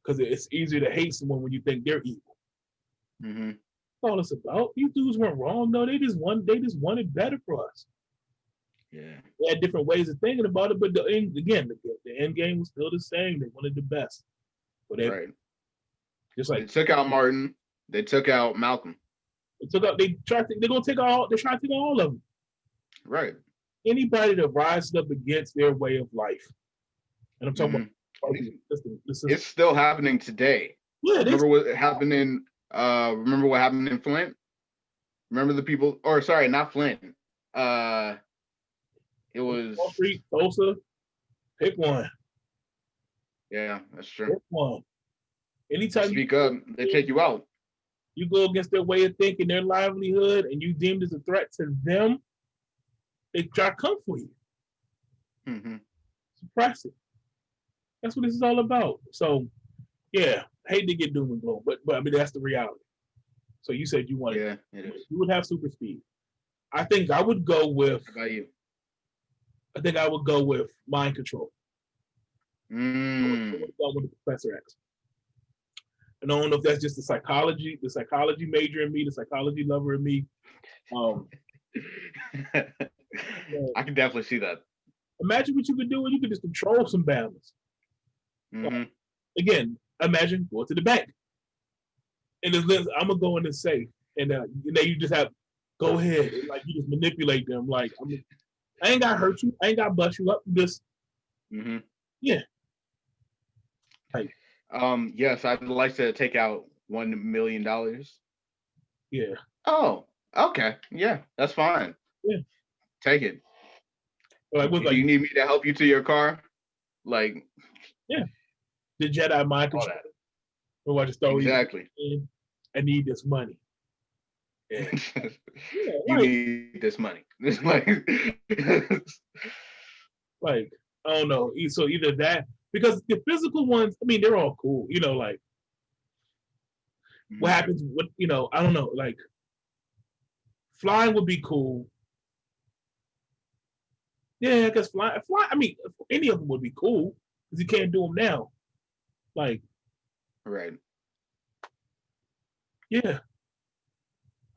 because it's easier to hate someone when you think they're evil. Mm-hmm. That's all it's about. These dudes weren't wrong. No, they just wanted better for us. Yeah. They had different ways of thinking about it, but the end game was still the same. They wanted the best. But just like they took out Martin, they took out Malcolm. They're trying to take all of them. Right. Anybody that rises up against their way of life. And I'm talking about it's still happening today. Yeah, remember what happened in Flint? Remember the people, or sorry, not Flint. It was Wall Street, Tulsa. Pick one. Yeah, that's true. Pick one. Anytime you speak up, they take you out. You go against their way of thinking, their livelihood, and you deemed as a threat to them, They try to come for you. Mm-hmm. Suppress it. That's what this is all about. So, yeah, hate to get doom and gloom, but I mean that's the reality. So you said you wanted, Yeah, it is. you would have super speed. I think I would go with. How about you? I think I would go with mind control. I would go with the Professor X. And I don't know if that's just the psychology major in me, the psychology lover in me. I can definitely see that. Imagine what you could do when you could just control some balance. Mm-hmm. Again, imagine going to the bank. And I'm gonna go in the safe, and you just have go ahead and like you just manipulate them. Like I ain't gotta hurt you, I ain't gotta bust you up. Just yeah. Like, yes, I'd like to take out $1 million. Yeah. Oh, okay. Yeah, that's fine. Yeah. Take it. Like, Do you need me to help you to your car? Like, yeah. The Jedi mind control. Or what just throw exactly. I need this money. Yeah. You need this money. This money. Like, I don't know. So either that, because the physical ones, I mean, they're all cool. You know, like what happens? What I don't know. Like flying would be cool. Yeah, I guess fly. I mean, any of them would be cool because you can't do them now. Like, right. Yeah.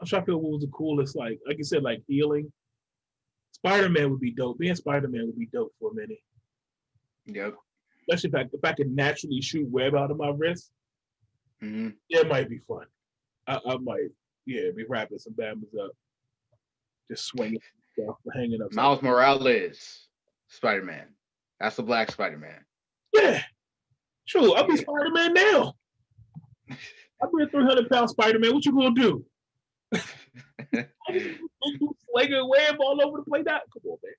I'm trying to feel what was the coolest. Like you said, like healing. Spider-Man would be dope. Being Spider-Man would be dope for a minute. Yep. Especially if I could naturally shoot web out of my wrist. Mm-hmm. It might be fun. I might, be wrapping some bambas up, just swinging stuff, hanging up. Miles Morales, Spider-Man. That's the Black Spider-Man. Yeah, sure. I'll be Spider-Man now. I'll be a 300-pound Spider-Man. What you gonna do? Slinging web all over the place. Come on, man.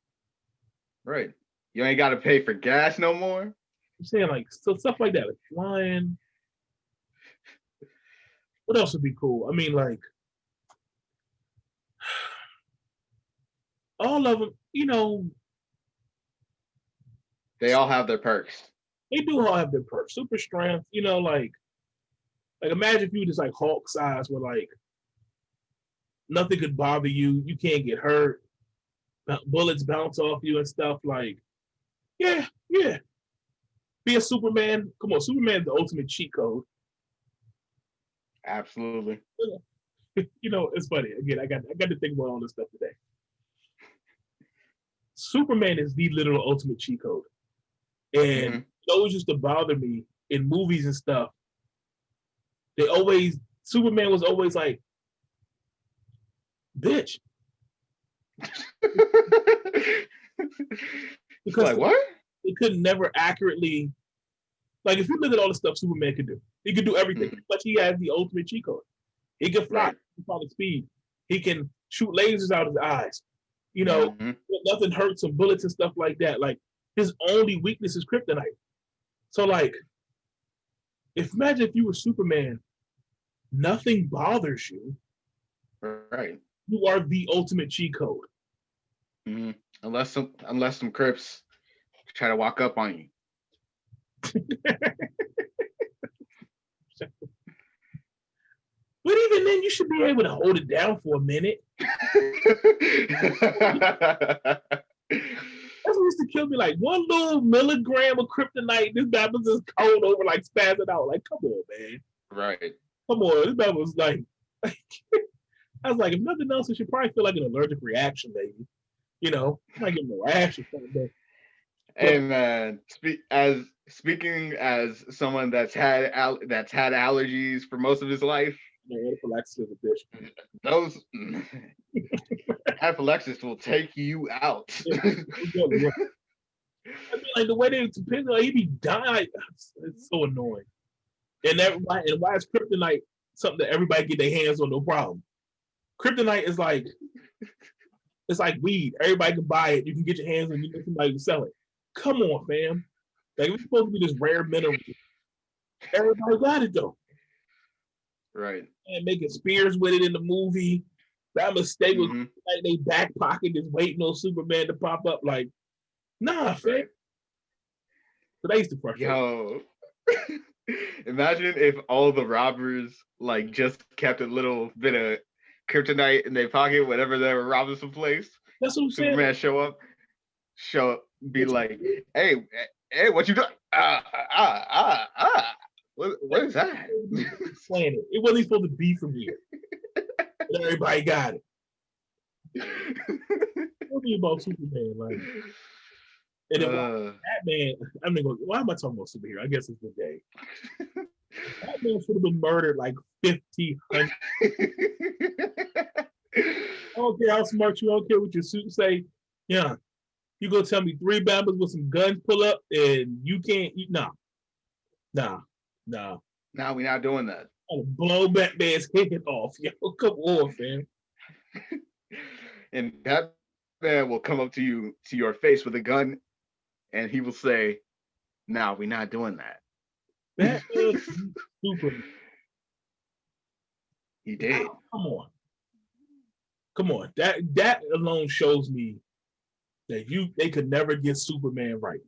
Right. You ain't got to pay for gas no more. I'm saying like so stuff like that, like flying. What else would be cool? I mean, like all of them. They all have their perks. They do all have their perks. Super strength. Like imagine if you were just like Hulk size, where like nothing could bother you. You can't get hurt. Bullets bounce off you and stuff. Like, yeah. Be a Superman. Come on, Superman's the ultimate cheat code. Absolutely. It's funny. Again, I got to think about all this stuff today. Superman is the literal ultimate cheat code. And those used to bother me in movies and stuff. Superman was always like, bitch. Because like what? It could never accurately, like if you look at all the stuff Superman could do, he could do everything. But he has the ultimate cheat code. He can fly, he can follow speed, he can shoot lasers out of his eyes. Nothing hurts him, bullets and stuff like that. Like his only weakness is kryptonite. So like, imagine if you were Superman, nothing bothers you. Right. You are the ultimate cheat code. Mm-hmm. Unless some Crips try to walk up on you. But even then, you should be able to hold it down for a minute. That's what used to kill me. Like 1 little milligram of kryptonite, this guy was just cold over, like spazzing out. Like, come on, man. Right. Come on. This guy was like, I was like, if nothing else, it should probably feel like an allergic reaction, maybe. Might get a rash or something. Hey man, speaking as someone that's had allergies for most of his life, anaphylaxis is a bitch. Those anaphylaxis will take you out. I mean, like the way they depend, like he be dying. It's so annoying. And why is kryptonite something that everybody get their hands on, no problem? Kryptonite is like it's like weed. Everybody can buy it. You can get your hands on it. You know somebody can sell it. Come on, fam. Like it's supposed to be this rare mineral. Everybody got it though. Right. And making spears with it in the movie. That mistake was Mm-hmm. like they back pocket just waiting on Superman to pop up. Like, nah, fam. Right. So that used to frustrate me. Yo. Imagine if all the robbers like just kept a little bit of kryptonite in their pocket whenever they were robbing some place. That's what I'm saying. Superman show up, be like, hey, hey, what you doing? What is that? Planet. It wasn't supposed to be from here. But everybody got it. Tell me about Superman, like, and then Batman. I'm gonna go. Why am I talking about superhero? I guess it's the day. Batman should have been murdered like 50, 100. I don't care how smart you. I don't care what your suit say. Yeah, you gonna tell me 3 Batmans with some guns pull up and you can't? Nah. Nah, we're not doing that. I'll blow Batman's head off. Yo, come on, fam. And Batman will come up to your face with a gun, and he will say, "Nah, we're not doing that." Batman Superman. He did. Come on. That alone shows me that they could never get Superman right.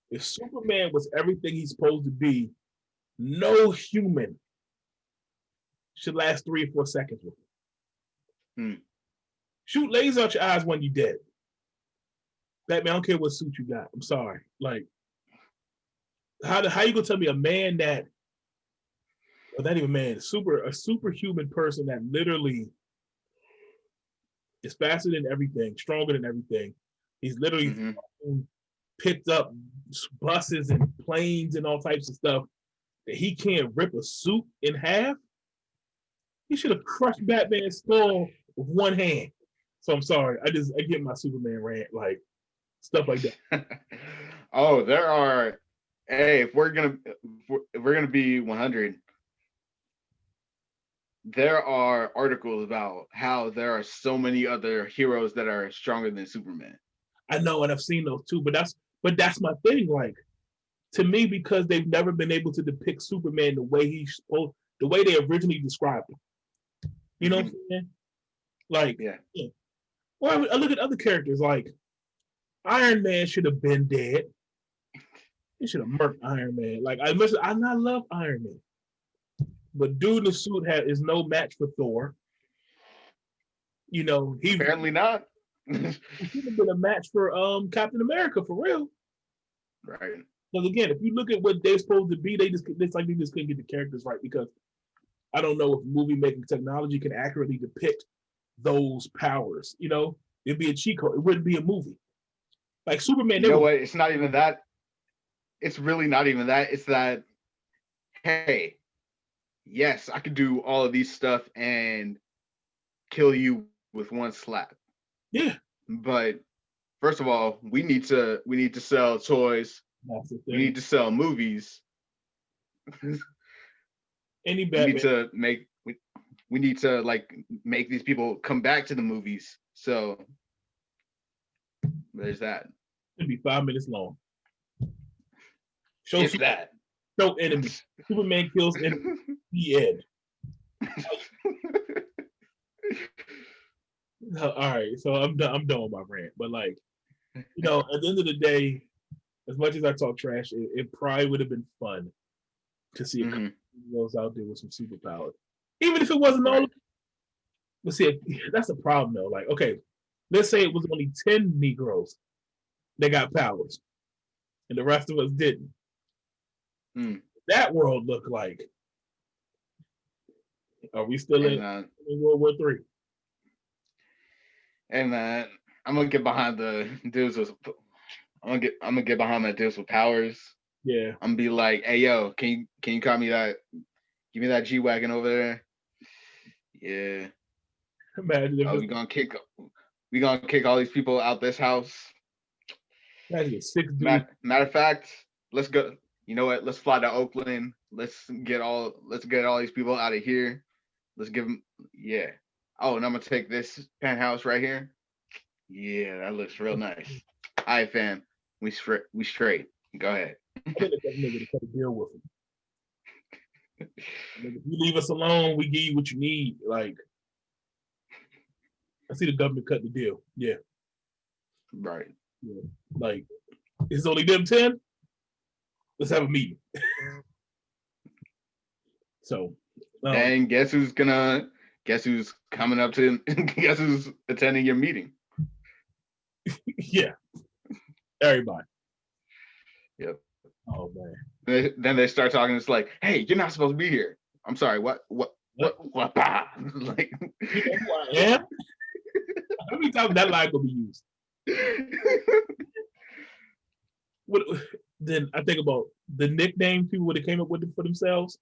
If Superman was everything he's supposed to be, no human should last 3 or 4 seconds with him. Shoot lasers out your eyes when you're dead. Batman, I don't care what suit you got. I'm sorry. Like, how you gonna tell me a man that, or not even man, a superhuman person that literally is faster than everything, stronger than everything. He's literally picked up buses and planes and all types of stuff that he can't rip a suit in half. He should have crushed Batman's skull with one hand. So I'm sorry. I get my Superman rant, like stuff like that. Oh, there are. Hey, if we're gonna be 100, there are articles about how there are so many other heroes that are stronger than Superman. I know, and I've seen those too. But that's my thing. Like, to me, because they've never been able to depict Superman the way the way they originally described him. You know what I'm saying? Like, yeah. Or I look at other characters. Like, Iron Man should have been dead. He should have murked Iron Man. Like, I love Iron Man, but dude in the suit is no match for Thor. You know, he apparently not. He should have been a match for Captain America for real. Right. Because again, if you look at what they're supposed to be, it's like they just couldn't get the characters right, because I don't know if movie making technology can accurately depict those powers. You know, it'd be a cheat code. It wouldn't be a movie. Like Superman. You know what? It's not even that. It's really not even that. It's that, hey, yes, I could do all of these stuff and kill you with one slap. Yeah. But first of all, we need to sell toys. We need to sell movies. Any Batman. We need to like make these people come back to the movies. So there's that. It'd be 5 minutes long. Show that. Show enemies. Superman kills enemies. The end. All right, so I'm done with my rant. But like, you know, at the end of the day, as much as I talk trash, it probably would have been fun to see a couple of out there with some superpowers, even if it wasn't all. But see, that's the problem though. Like, okay, let's say it was only 10 Negroes that got powers, and the rest of us didn't. That world looked like. Are we still in World War III? Hey man, I'm gonna get behind the dudes with. I'm gonna get behind that dudes with powers. Yeah. I'm gonna be like, hey yo, can you call me that? Give me that G-Wagon over there. Yeah. Imagine if we gonna kick all these people out this house. Imagine 6 dudes. Matter of fact, let's go. You know what? Let's fly to Oakland. Let's get all these people out of here. Let's give them. Yeah. Oh, and I'm gonna take this penthouse right here. Yeah, that looks real nice. All right, fam. We straight. Go ahead. I think that nigga to cut a deal with him. If you leave us alone, we give you what you need. Like, I see the government cut the deal. Yeah. Right. Yeah. Like, it's only them 10. Let's have a meeting. So, and guess who's coming up to guess who's attending your meeting? Yeah. Everybody. Yep. Oh man. Then they start talking. It's like, hey, you're not supposed to be here. I'm sorry. What? Like, You know who I am? How many times that line gonna be used? What, then I think about the nickname people would have came up with for themselves.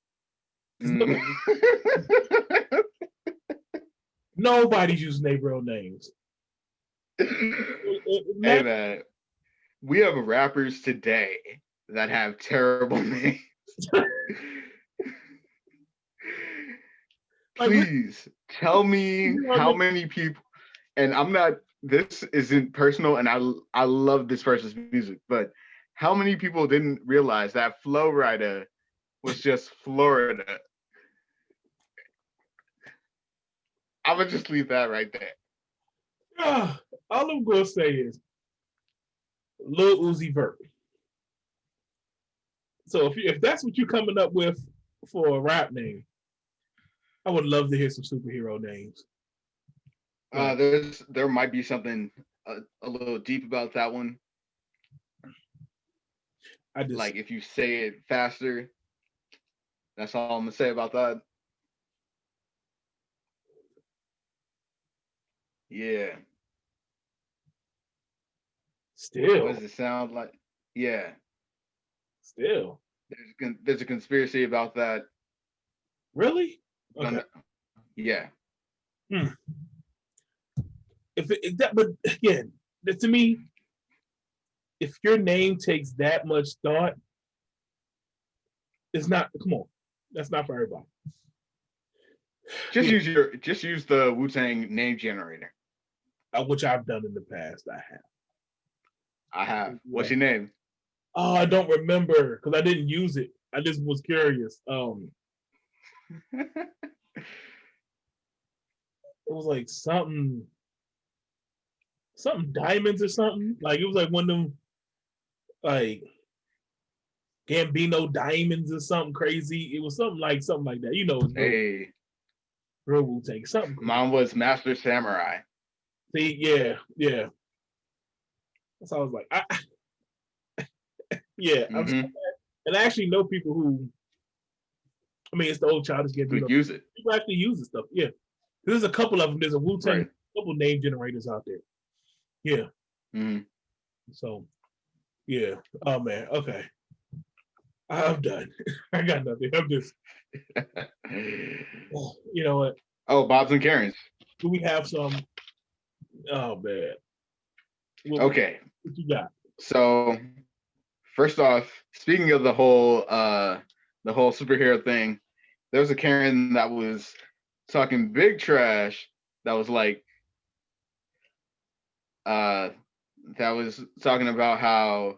Nobody's using their real names. Hey man, we have rappers today that have terrible names. Please tell me how many people, and I'm not, this isn't personal, and I love this person's music, but how many people didn't realize that Flow Rider was just Florida? I'm gonna just leave that right there. All I'm gonna say is Lil Uzi Vert. So if that's what you're coming up with for a rap name, I would love to hear some superhero names. There might be something a little deep about that one. Like if you say it faster, that's all I'm gonna say about that. Yeah. Still. What does it sound like? Yeah. Still. There's a conspiracy about that. Really? Okay. Yeah. But again, to me, if your name takes that much thought, it's not. Come on, that's not for everybody. Just use the Wu-Tang name generator, which I've done in the past. I have. What's your name? Oh, I don't remember because I didn't use it. I just was curious. It was like something diamonds or something. Like it was like one of them, like Gambino diamonds or something crazy. It was something like that. You know, hey, real Wu-Tang something. Mine was Master Samurai. See, yeah. So I was like, yeah. Mm-hmm. And I actually know people who. I mean, it's the old childish Gambino. Could use it. People actually use this stuff. Yeah, there's a couple of them. There's a Wu-Tang couple name generators out there. Yeah. Mm-hmm. So, yeah. Oh man. Okay. I'm done. I got nothing. I'm just. You know what? Oh, Bob's and Karens. Do we have some? Oh man. Okay. What you got? So, first off, speaking of the whole superhero thing, there was a Karen that was talking big trash. That was like, that was talking about how,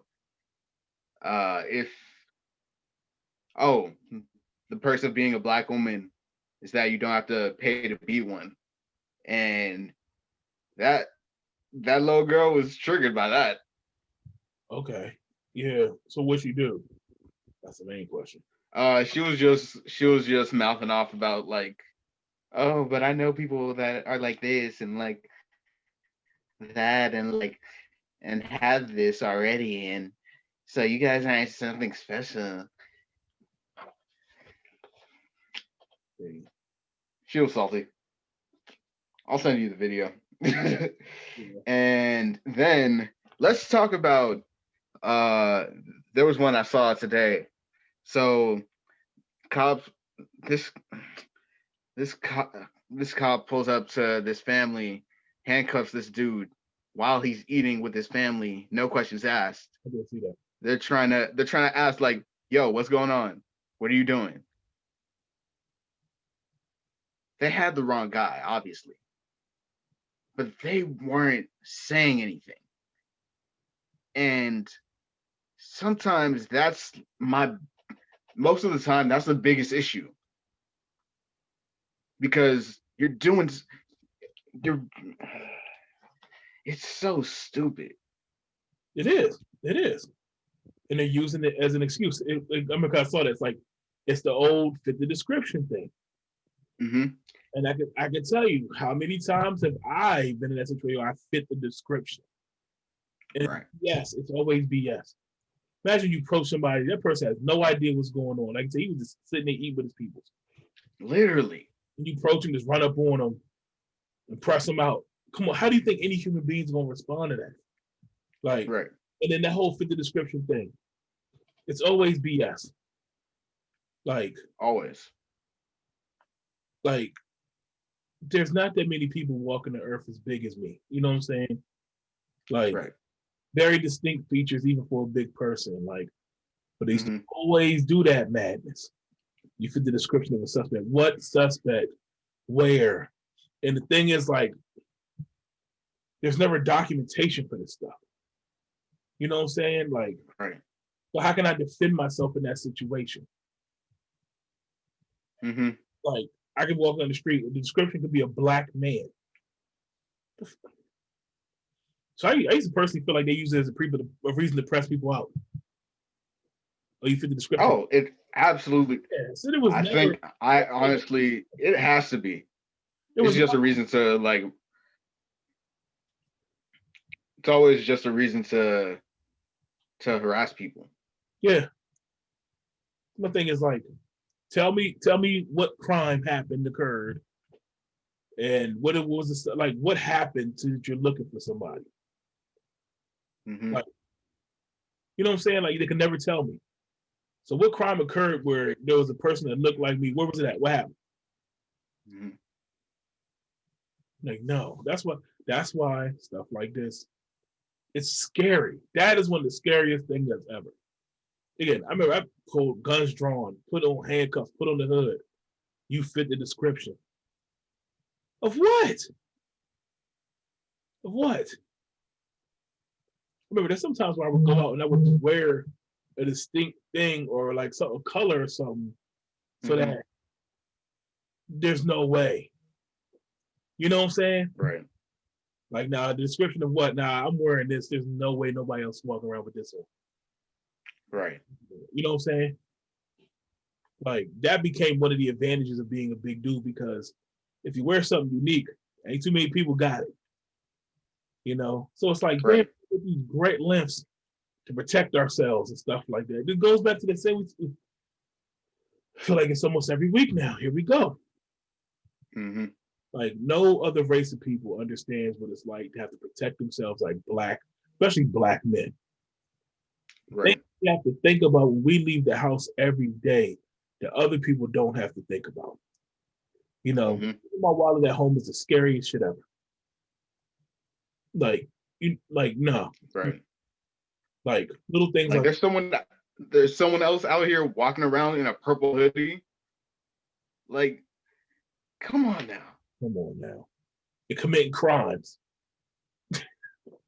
the perks of being a Black woman is that you don't have to pay to be one, and that little girl was triggered by that. Okay. Yeah. So what she do? That's the main question. She was just mouthing off about like, oh, but I know people that are like this and like that and like and have this already, and so you guys aren't something special. She was salty. I'll send you the video. Yeah. And then let's talk about there was one I saw today. So this cop pulls up to this family, handcuffs this dude while he's eating with his family, no questions asked. I didn't see that. They're trying to ask like, yo, what's going on? What are you doing? They had the wrong guy, obviously. But they weren't saying anything. And sometimes most of the time, that's the biggest issue. Because you're it's so stupid. It is. It is. And they're using it as an excuse. I mean, I saw that. It's like, it's the old fit the description thing. Mm-hmm. And I can tell you how many times have I been in that situation where I fit the description. And Right. yes, it's always BS. Imagine you approach somebody, that person has no idea what's going on. Like I say, he was just sitting there eating with his people. Literally. And you approach him, just run up on him and press him out. Come on, how do you think any human being's gonna respond to that? Like, right. And then that whole fit the description thing. It's always BS. Always. Like, there's not that many people walking the earth as big as me. You know what I'm saying? Like, right. Very distinct features, even for a big person. Like, but they used Mm-hmm. to always do that madness. You fit the description of a suspect. What suspect? Where? And the thing is, like, there's never documentation for this stuff. You know what I'm saying? Like, right. So how can I defend myself in that situation? Mm-hmm. Like, I could walk on the street. The description could be a black man. So I used to personally feel like they use it as a reason to press people out. Or you fit the description. Oh, it absolutely. Yeah, so it was I think I honestly, it has to be. It's just a reason to like. It's always just a reason to harass people. Yeah. My thing is like, tell me what crime occurred, and what it was like. What happened to that you're looking for somebody? Mm-hmm. Like, you know what I'm saying? Like, they could never tell me. So what crime occurred where there was a person that looked like me? Where was it at? What happened? Mm-hmm. Like, no, that's why stuff like this, it's scary. That is one of the scariest things that's ever. Again, I remember I pulled guns drawn, put on handcuffs, put on the hood. You fit the description. Of what? Of what? Remember, there's sometimes where I would go out and I would wear a distinct thing or like a color or something, so mm-hmm. that there's no way. You know what I'm saying? Right. Like, now, the description of what? Nah, I'm wearing this. There's no way nobody else walking around with this on. Right. You know what I'm saying? Like, that became one of the advantages of being a big dude, because if you wear something unique, ain't too many people got it. You know? So it's like, right. these great lengths to protect ourselves and stuff like that. It goes back to the same. I feel like it's almost every week now. Here we go. Mm-hmm. Like, no other race of people understands what it's like to have to protect themselves like especially black men. Right. They have to think about when we leave the house every day that other people don't have to think about. You know, mm-hmm. My wallet at home is the scariest shit ever. No. Right. Like, little things like there's someone else out here walking around in a purple hoodie. Like, come on now. You're committing crimes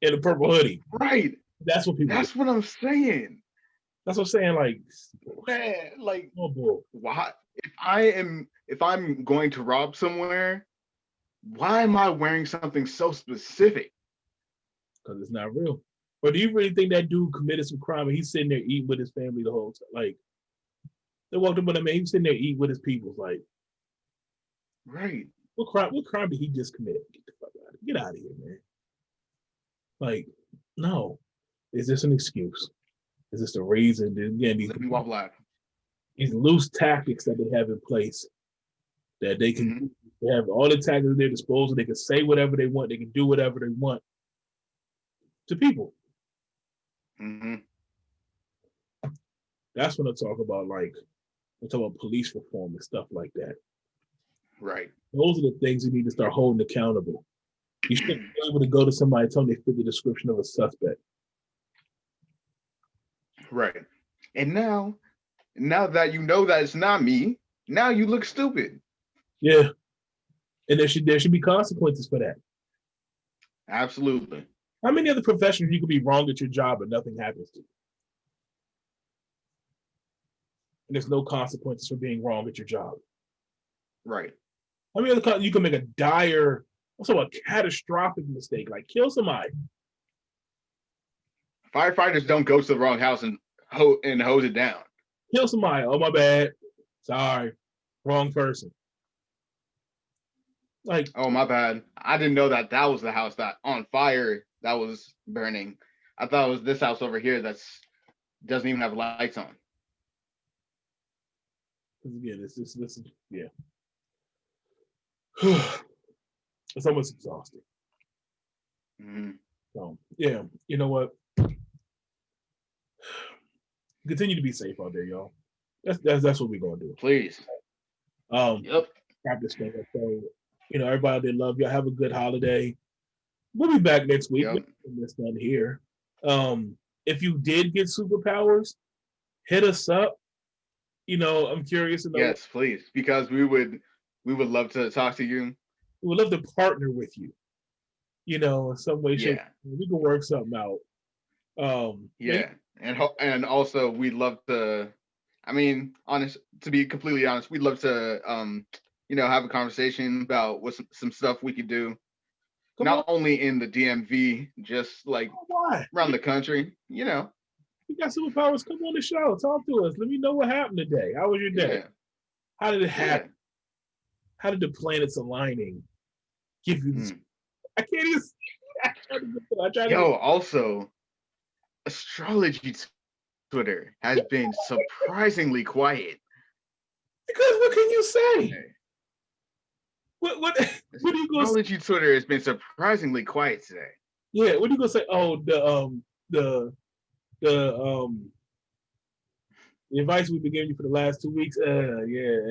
in a purple hoodie. Right. That's what people. That's what I'm saying. That's what I'm saying. Like, man, like, oh boy. Why? If I'm going to rob somewhere, why am I wearing something so specific? Because it's not real. Or do you really think that dude committed some crime and he's sitting there eating with his family the whole time? Like, they walked up with him and he was sitting there eating with his people. Like, right. What crime did he just commit? Get the fuck out of here. Get out of here, man. Like, no. Is this an excuse? Is this a reason? Again, these loose tactics that they have in place that they can mm-hmm. they have all the tactics at their disposal. They can say whatever they want. They can do whatever they want to people. Mm-hmm. That's when I talk about, like, I talk about police reform and stuff like that. Right. Those are the things you need to start holding accountable. You shouldn't be able to go to somebody and tell them they fit the description of a suspect. Right. And now that you know that it's not me, now you look stupid. Yeah. And there should be consequences for that. Absolutely. How many other professions you could be wrong at your job and nothing happens to you? And there's no consequences for being wrong at your job. Right. How many other you can make a dire Also a catastrophic mistake, like kill somebody. Firefighters don't go to the wrong house and hose it down. Kill somebody. Oh, my bad. Sorry. Wrong person. Like, oh, my bad. I didn't know that was the house that on fire that was burning. I thought it was this house over here that's doesn't even have lights on. Again, it's just listen, yeah. It's almost exhausting. Mm-hmm. So yeah, you know what? Continue to be safe out there, y'all. That's what we're gonna do. Please. Yep. Wrap this thing up. So, everybody, they love y'all. Have a good holiday. We'll be back next week. Yep. This done here. If you did get superpowers, hit us up. I'm curious to know. Yes, please, because we would love to talk to you. We would love to partner with you. In some way, shape, we can work something out. Yeah, and also we'd love to. I mean, to be completely honest, we'd love to have a conversation about what some stuff we could do. Not only in the DMV, just like around the country, You got superpowers, come on the show. Talk to us. Let me know what happened today. How was your day? Yeah. How did it happen? Yeah. How did the planets aligning give you this? I can't even see. Also, astrology Twitter has been surprisingly quiet. Because what can you say? What are you going to say? Twitter has been surprisingly quiet today. Yeah, what are you going to say? Oh, the advice we've been giving you for the last 2 weeks. Yeah,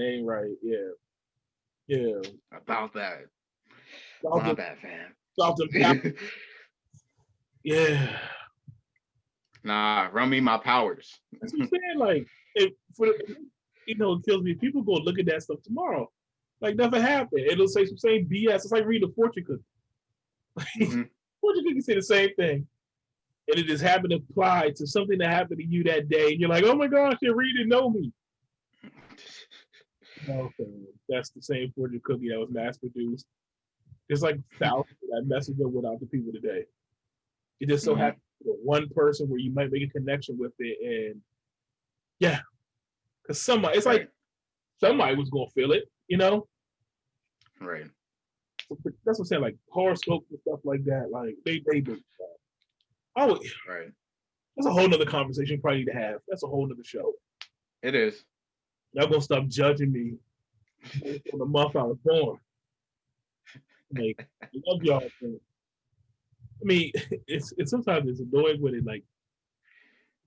ain't right. Yeah. About that. My bad, fam. Yeah. Nah, run me my powers. That's what I'm saying. Like, it kills me. People go look at that stuff tomorrow. Like, nothing happened. It'll say some same BS. It's like reading a fortune cookie. Fortune cookie say the same thing. And it just happened to apply to something that happened to you that day. And you're like, oh my gosh, they really didn't know me. Okay, that's the same fortune cookie that was mass produced. There's like thousands that message that went out to people today. It just so happened to one person where you might make a connection with it, and yeah, because somebody, it's like somebody was gonna feel it, Right. So that's what I'm saying. Like horoscopes and stuff like that. Like they do. Oh, right. That's a whole nother conversation you probably need to have. That's a whole nother show. It is. Y'all gonna stop judging me for the month I was born. Like, I love y'all. I mean, it's sometimes it's annoying when it like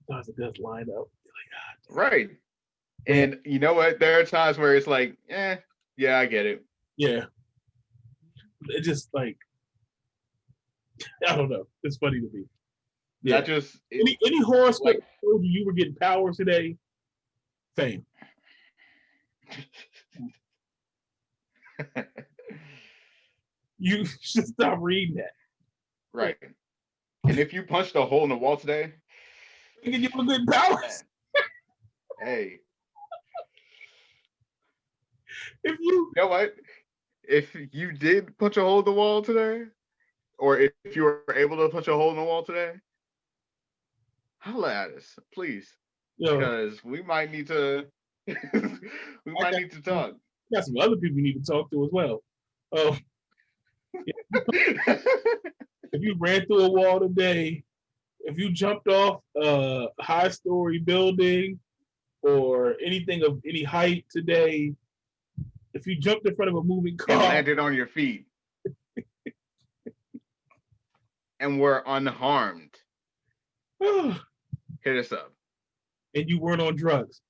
sometimes it does line up. Like, God. Right. And you know what? There are times where it's like, yeah, I get it. Yeah. It just like I don't know. It's funny to me. Yeah. Not just any horoscope told you were getting powers today. Fame. You should stop reading that. Right. And if you punched a hole in the wall today, you can give a good powers. Hey. If you know what? If you did punch a hole in the wall today, or if you were able to punch a hole in the wall today, holla at us, please. Because we might need to need to talk. Got some other people we need to talk to as well. If you ran through a wall today, if you jumped off a high-story building or anything of any height today, if you jumped in front of a moving car and landed on your feet and were unharmed, hit us up. And you weren't on drugs.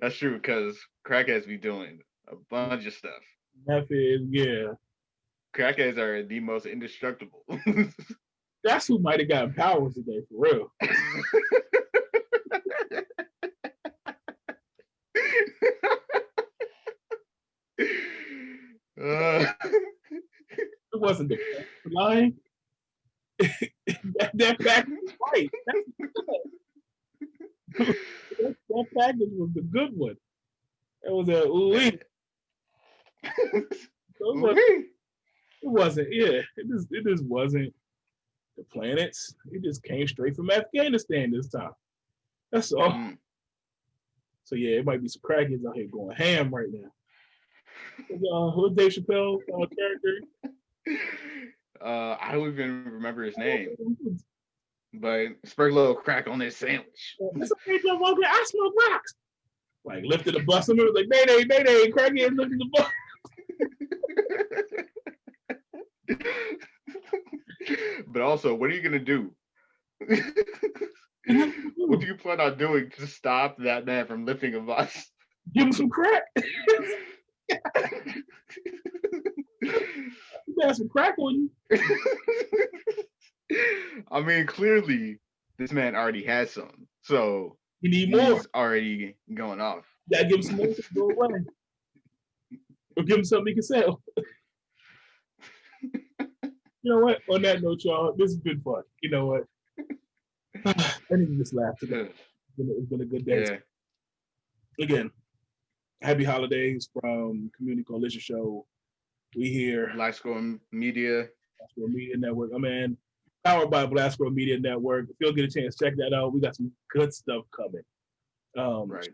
That's true, because crackheads be doing a bunch of stuff. Yeah. Crackheads are the most indestructible. That's who might have gotten powers today, for real. It wasn't the line. that package was right. That package was the good one. It was a So it wasn't. Yeah, it just wasn't the planets. It just came straight from Afghanistan this time. That's all. Mm. So yeah, it might be some crackheads out here going ham right now. Who's Dave Chappelle character? I don't even remember his name, but sprinkle a little crack on this sandwich. It's okay, I smoke rocks. Like lifted the bus and it was like, Mayday, crackhead lifted the bus. But also, what are you gonna do? What do you plan on doing to stop that man from lifting a bus? Give him some crack. You got some crack on you. I mean, clearly, this man already has some, so you need more. He's already going off. You gotta give him some more to go away, or give him something he can sell. You know what? On that note, y'all, this has been fun. You know what? I need to just laugh today. It's been a good day. Yeah. Again, happy holidays from Community Coalition Show. We here. Black Squirrel Media. Black Squirrel Media Network. I mean, powered by Black Squirrel Media Network. If you'll get a chance, check that out. We got some good stuff coming. Right.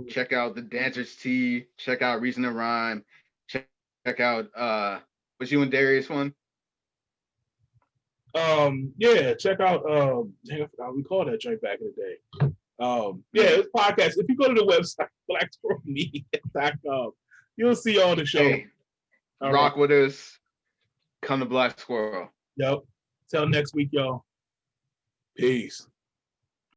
Check out the Dancers Tea. Check out Reason to Rhyme. Check out was you and Darius one? Yeah, check out we called that joint back in the day. Yeah, it's podcast. If you go to the website blacksquirrelmedia.com, you'll see all the shows. Hey, rock with us. Come to Black Squirrel. Yep. Till next week, y'all. Peace.